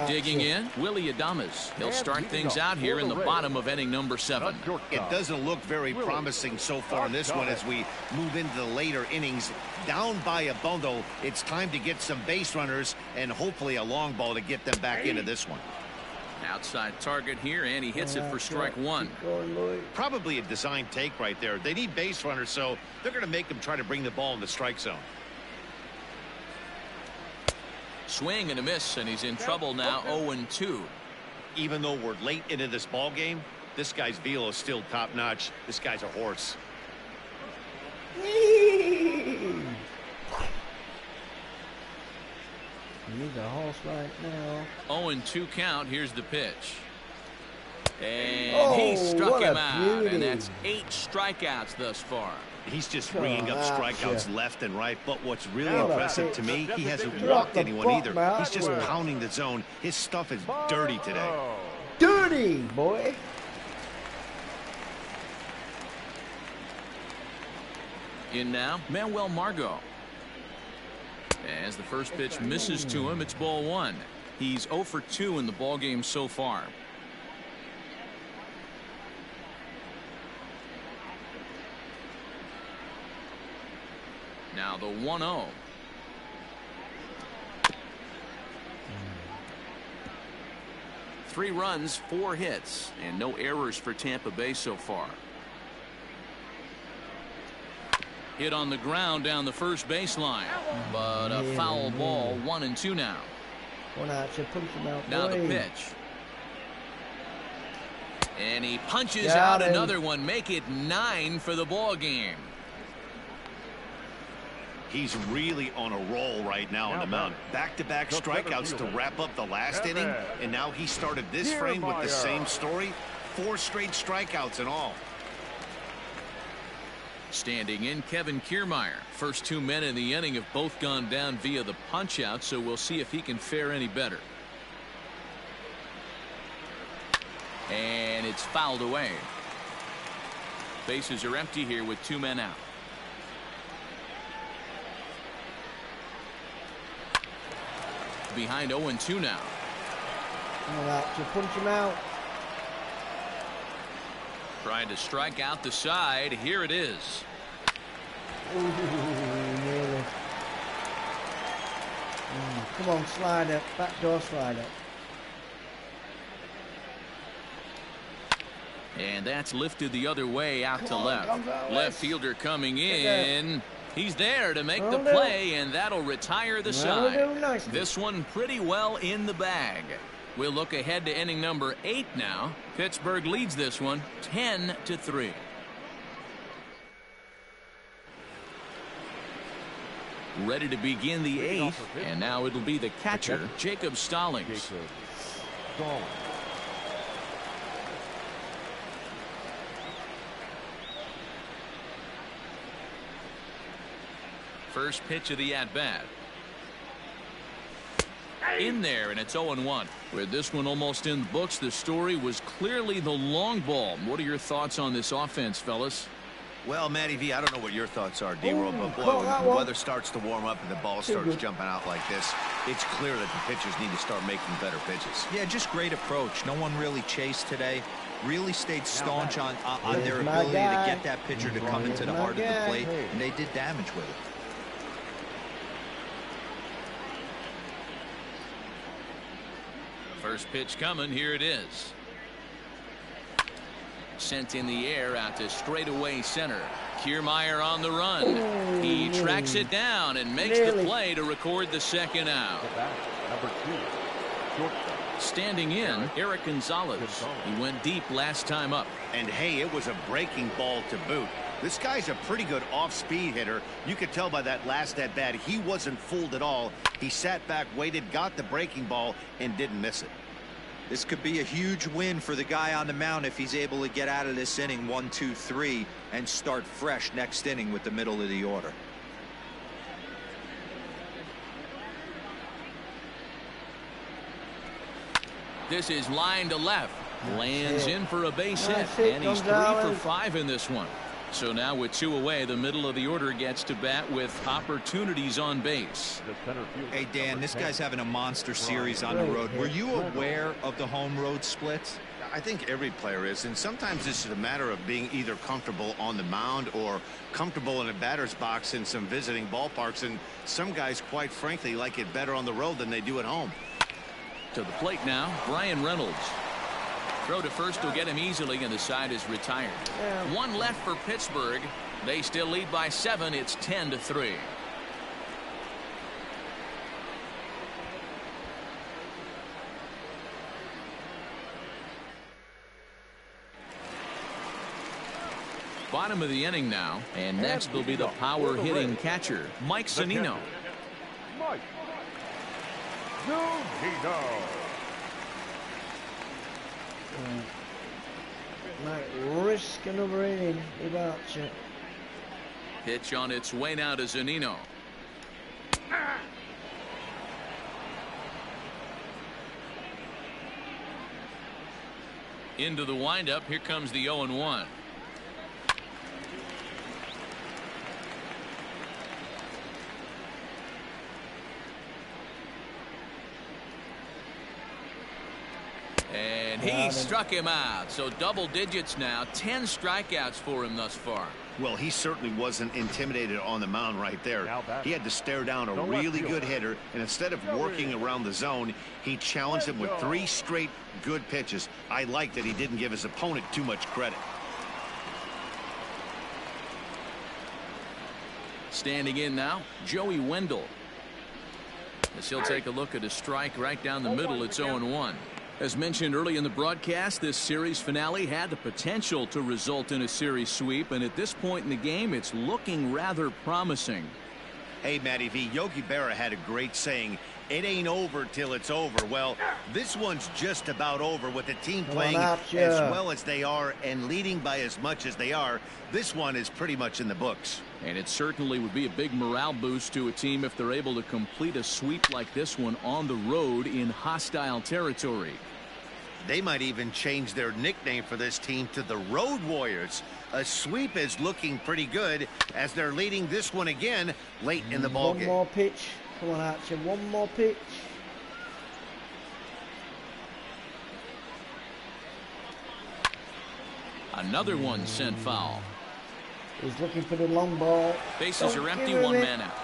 Digging in, Willie Adames. He'll start things out here in the bottom of inning number 7. It doesn't look very promising so far in this one as we move into the later innings. Down by a bundle, it's time to get some base runners and hopefully a long ball to get them back into this one. Outside target here, and he hits it for strike 1. Probably a design take right there. They need base runners, so they're going to make them try to bring the ball in the strike zone. Swing and a miss, and he's in trouble now. 0-2. Even though we're late into this ball game, this guy's velo is still top notch. This guy's a horse. He's a horse right now. 0-2 count. Here's the pitch. And he struck him out, and that's 8 strikeouts thus far. He's just ringing up strikeouts left and right. But what's really impressive to me, he hasn't walked anyone either. He's just pounding the zone. His stuff is dirty today. Dirty, boy. In now, Manuel Margot. As the first pitch misses to him, it's ball 1. He's 0 for 2 in the ballgame so far. Now the 1-0. Three runs, 4 hits, and no errors for Tampa Bay so far. Hit on the ground down the first baseline, but a foul ball. 1-2 now. One out, so punch him out. Now boy. the pitch. And he punches Got out him. another one. Make it 9 for the ball game. He's really on a roll right now on the mound. Back-to-back strikeouts to wrap up the last inning, and now he started this frame with the same story. 4 straight strikeouts and all. Standing in, Kevin Kiermaier. First 2 men in the inning have both gone down via the punch-out, so we'll see if he can fare any better. And it's fouled away. Bases are empty here with 2 men out. Behind 0-2 now. One out, so punch him out. Trying to strike out the side. Here it is. Ooh, nearly. Come on, slider. Backdoor slider. And that's lifted the other way out to on, left. Gonzalez. Left fielder coming in. He's there to make the That'll do. play, and that'll retire the That'll side. do nicely. This one pretty well in the bag. We'll look ahead to inning number 8 now. Pittsburgh leads this one 10-3. Ready to begin the 8th, and now it'll be the catcher, Jacob Stallings. First pitch of the at-bat. In there, and it's 0-1. With this one almost in the books, the story was clearly the long ball. What are your thoughts on this offense, fellas? Well, Matty V, I don't know what your thoughts are, D-Roll, but boy, caught that when the one. weather starts to warm up and the ball starts jumping out like this, it's clear that the pitchers need to start making better pitches. Yeah, just great approach. No one really chased today. Really stayed staunch on their There's my ability to guy. get that pitcher to come into the There's my heart of the guy. plate, and they did damage with it. First pitch coming. Here it is. Sent in the air out to straightaway center. Kiermaier on the run. He tracks it down and makes the play to record the second out. Number 2, shortstop. Standing in, Eric Gonzalez. He went deep last time up. And hey, it was a breaking ball to boot. This guy's a pretty good off-speed hitter. You could tell by that last at-bat he wasn't fooled at all. He sat back, waited, got the breaking ball, and didn't miss it. This could be a huge win for the guy on the mound if he's able to get out of this inning 1, 2, 3 and start fresh next inning with the middle of the order. This is line to left. Lands in for a base hit, That's it, and he's 3 Gonzalez. for 5 in this one. So now with 2 away, the middle of the order gets to bat with opportunities on base. The center fielder, Hey, Dan, number this 10. guy's having a monster series on the road. Were you aware of the home road splits? I think every player is, and sometimes this is a matter of being either comfortable on the mound or comfortable in a batter's box in some visiting ballparks, and some guys, quite frankly, like it better on the road than they do at home. To the plate now, Brian Reynolds. Throw to first will get him easily, and the side is retired. 1 left for Pittsburgh. They still lead by 7. It's 10-3. Bottom of the inning now, and next will be the power hitting catcher, Mike Zunino. Mike Zunino. Might risk another inning with Archer. Pitch on its way now to Zunino. Into the windup. Here comes the 0-1. And He struck him out. So double digits now. 10 strikeouts for him thus far. Well, he certainly wasn't intimidated on the mound right there. He had to stare down a really good hitter, and instead of working around the zone, he challenged him with 3 straight good pitches. I like that he didn't give his opponent too much credit. Standing in now, Joey Wendell. As he'll take a look at a strike right down the middle, it's 0-1. As mentioned early in the broadcast, this series finale had the potential to result in a series sweep, and at this point in the game, it's looking rather promising. Hey, Matty V, Yogi Berra had a great saying, "It ain't over till it's over." Well, this one's just about over with the team playing as well as they are and leading by as much as they are. This one is pretty much in the books. And it certainly would be a big morale boost to a team if they're able to complete a sweep like this one on the road in hostile territory. They might even change their nickname for this team to the Road Warriors. A sweep is looking pretty good as they're leading this one again late in the ballgame. One more pitch. Come on, Archer. One more pitch. Another one sent foul. He's looking for the long ball. Bases are empty, 1 man out.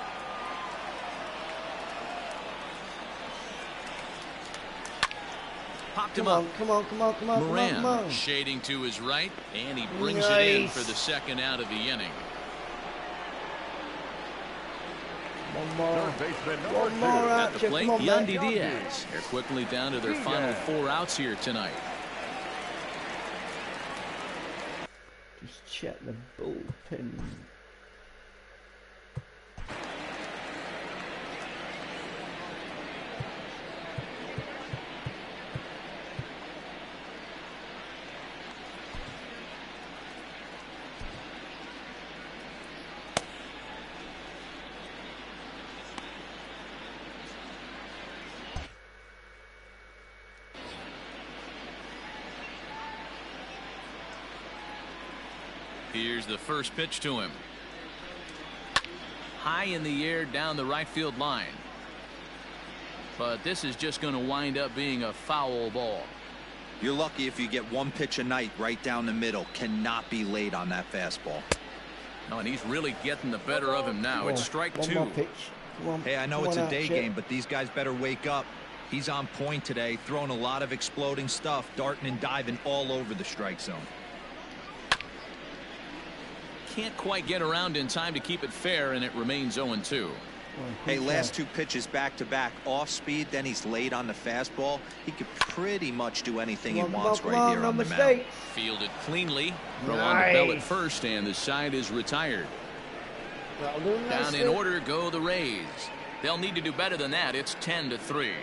Popped him up. Come on. Moran shading to his right, and he brings it in for the second out of the inning. One more. At the plate, Yandy Diaz. They're quickly down to their final 4 outs here tonight. Just check the bullpen. Here's the first pitch to him. High in the air down the right field line. But this is just going to wind up being a foul ball. You're lucky if you get 1 pitch a night right down the middle. Cannot be late on that fastball. No, and he's really getting the better of him now. It's strike 2. One more pitch. Hey, I know it's a day game, but these guys better wake up. He's on point today, throwing a lot of exploding stuff, darting and diving all over the strike zone. Can't quite get around in time to keep it fair, and it remains 0-2. Hey, last 2 pitches back-to-back off speed, then he's late on the fastball. He could pretty much do anything he wants right here on the mound. Fielded cleanly. Throw on the bell at first, and the side is retired. Down in order go the Rays. They'll need to do better than that. It's 10-3.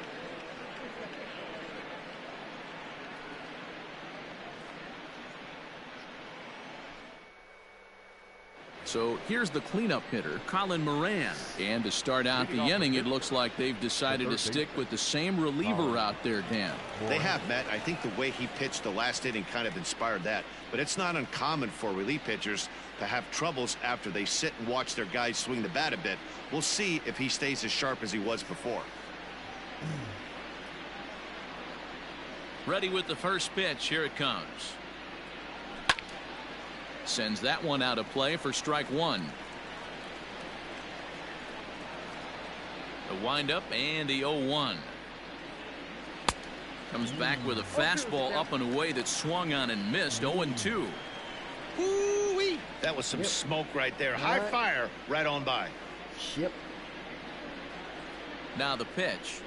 So here's the cleanup hitter, Colin Moran. And to start out the inning, it looks like they've decided to stick with the same reliever out there, Dan. They have, Matt. I think the way he pitched the last inning kind of inspired that. But it's not uncommon for relief pitchers to have troubles after they sit and watch their guys swing the bat a bit. We'll see if he stays as sharp as he was before. Ready with the first pitch. Here it comes. Sends that one out of play for strike 1. The windup and the 0-1. Comes back with a fastball up and away that swung on and missed. 0-2. Woo-wee. That was some smoke right there. High fire right on by. Yep. Now the pitch.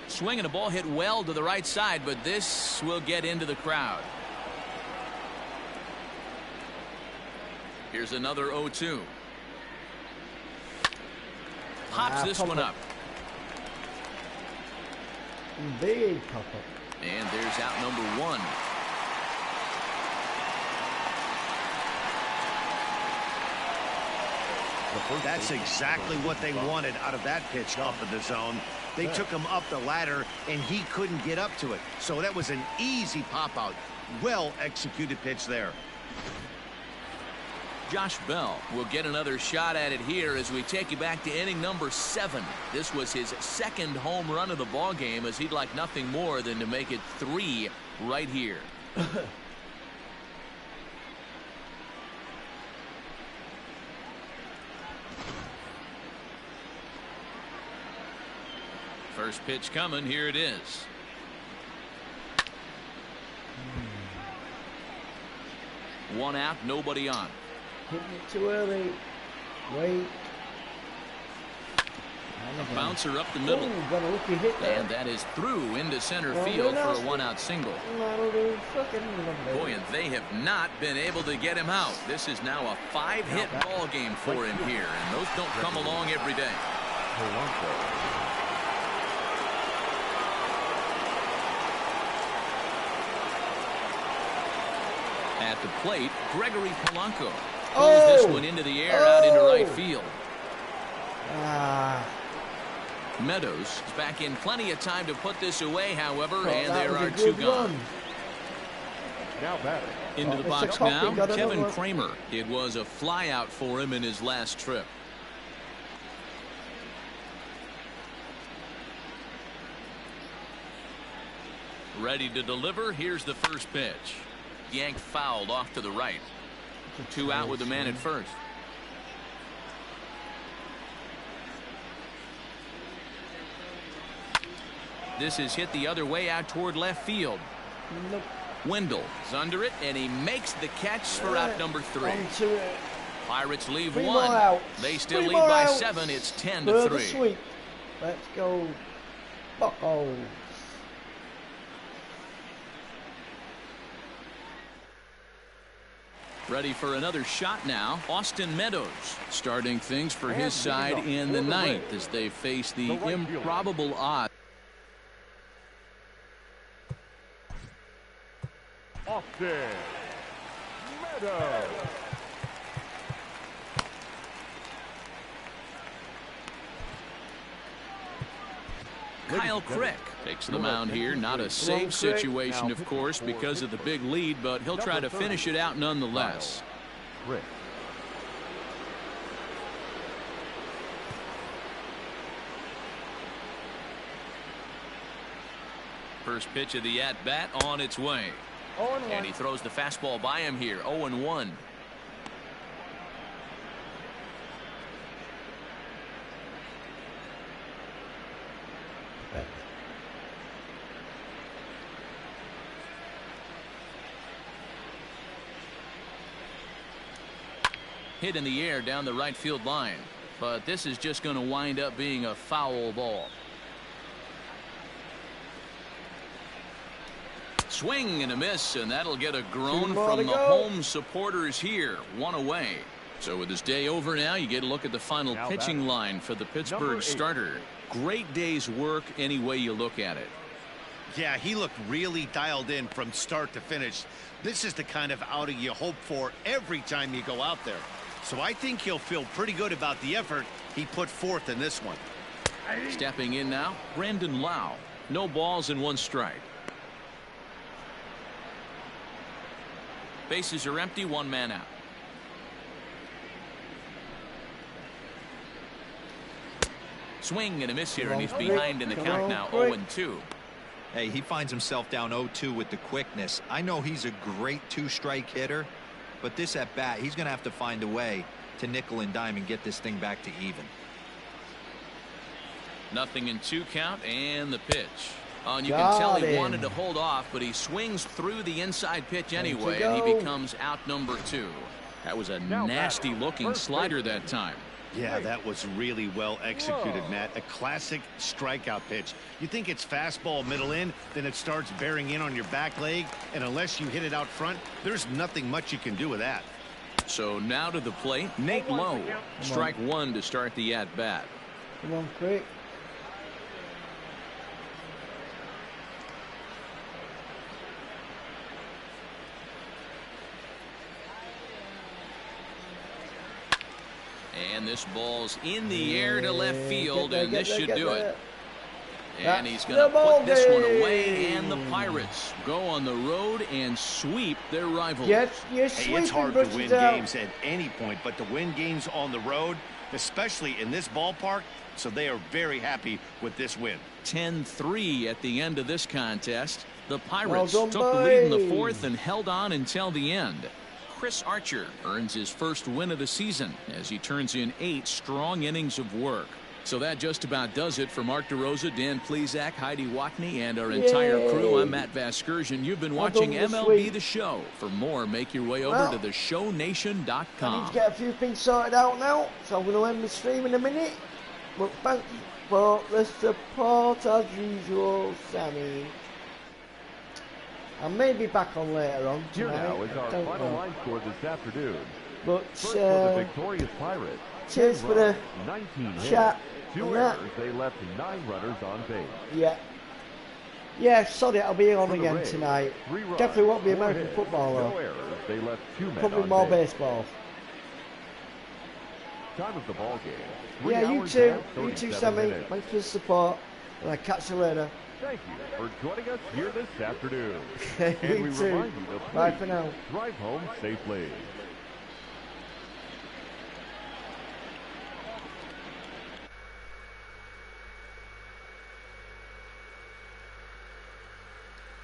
Swinging a ball hit well to the right side, but this will get into the crowd. Here's another 0-2. Pops this one up. Big pop up. And there's out number 1. That's exactly what they wanted out of that pitch up in the zone. They took him up the ladder, and he couldn't get up to it. So that was an easy pop-out. Well-executed pitch there. Josh Bell will get another shot at it here as we take you back to inning number 7. This was his second home run of the ball game, as he'd like nothing more than to make it 3 right here. First pitch coming. Here it is. One out, nobody on. Hitting it too early. Wait. A bouncer up the middle. Ooh, got a lucky hit there. And that is through into center field for a 1-out single. Boy, and they have not been able to get him out. This is now a 5-hit ball game for him here, and those don't come along every day. At the plate, Gregory Polanco pulls this one into the air out into right field. Meadows is back in plenty of time to put this away, however, and there are 2 gone. Now batting. Into the box now, Kevin Kramer. It was a fly out for him in his last trip. Ready to deliver. Here's the first pitch. Yank fouled off to the right. 2 out with the man at first. This is hit the other way out toward left field. Nope. Wendell is under it, and he makes the catch for out number 3. Pirates leave 1. They still lead by 7. It's 10-3. Let's go. Buckos. Ready for another shot now. Austin Meadows starting things for his side in the 9th as they face the improbable odds. Austin Meadows. Kyle Crick takes the mound here. Not a safe situation, of course, because of the big lead, but he'll try to finish it out nonetheless. Crick. First pitch of the at-bat on its way. And he throws the fastball by him here. 0-1. Hit in the air down the right field line, but this is just going to wind up being a foul ball. Swing and a miss, and that'll get a groan from the home supporters here. 1 away. So with this day over now, you get a look at the final pitching line for the Pittsburgh starter. Great day's work any way you look at it. Yeah, he looked really dialed in from start to finish. This is the kind of outing you hope for every time you go out there. So I think he'll feel pretty good about the effort he put forth in this one. Stepping in now, Brandon Lau. No balls and 1 strike. Bases are empty, 1 man out. Swing and a miss here, and he's behind in the count now. 0-2. Hey, he finds himself down 0-2 with the quickness. I know he's a great 2-strike hitter, but this at bat, he's going to have to find a way to nickel and dime and get this thing back to even. 0-2 count, and the pitch. And you can tell he wanted to hold off, but he swings through the inside pitch anyway, and he becomes out number 2. That was a nasty looking slider that time. Yeah, that was really well executed, Matt. A classic strikeout pitch. You think it's fastball middle in, then it starts bearing in on your back leg, and unless you hit it out front, there's nothing much you can do with that. So now to the plate, Nate Lowe. Strike 1 to start the at-bat. Come on, Crick. And this ball's in the air to left field, and this should do it. And he's going to put this one away, and the Pirates go on the road and sweep their rivals. Yes, hey, it's hard to win games at any point, but to win games on the road, especially in this ballpark, so they are very happy with this win. 10-3 at the end of this contest. The Pirates took the lead in the fourth and held on until the end. Chris Archer earns his first win of the season as he turns in 8 strong innings of work. So that just about does it for Mark DeRosa, Dan Plesac, Heidi Watney, and our entire crew. I'm Matt Vasgersian. You've been watching MLB The Show. For more, make your way over to theshownation.com. I need to get a few things sorted out now, so I'm going to end the stream in a minute. But thank you for the support as usual, Sammy. I may be back on later on tonight. Here now is our final line score this afternoon. But First for the victorious Pirates. Cheers for the 19 chat. 2 errors. They left 9 runners on base. Yeah. Yeah, sorry, I'll be on again tonight. Definitely won't be American football though. No errors. They left 2 men Probably on more base. baseball. Time of the ball game. Yeah, you too, Sammy. Thanks for the support. And I'll catch you later. Thank you for joining us here this afternoon. You And we too. remind you to Bye please for now. drive home safely.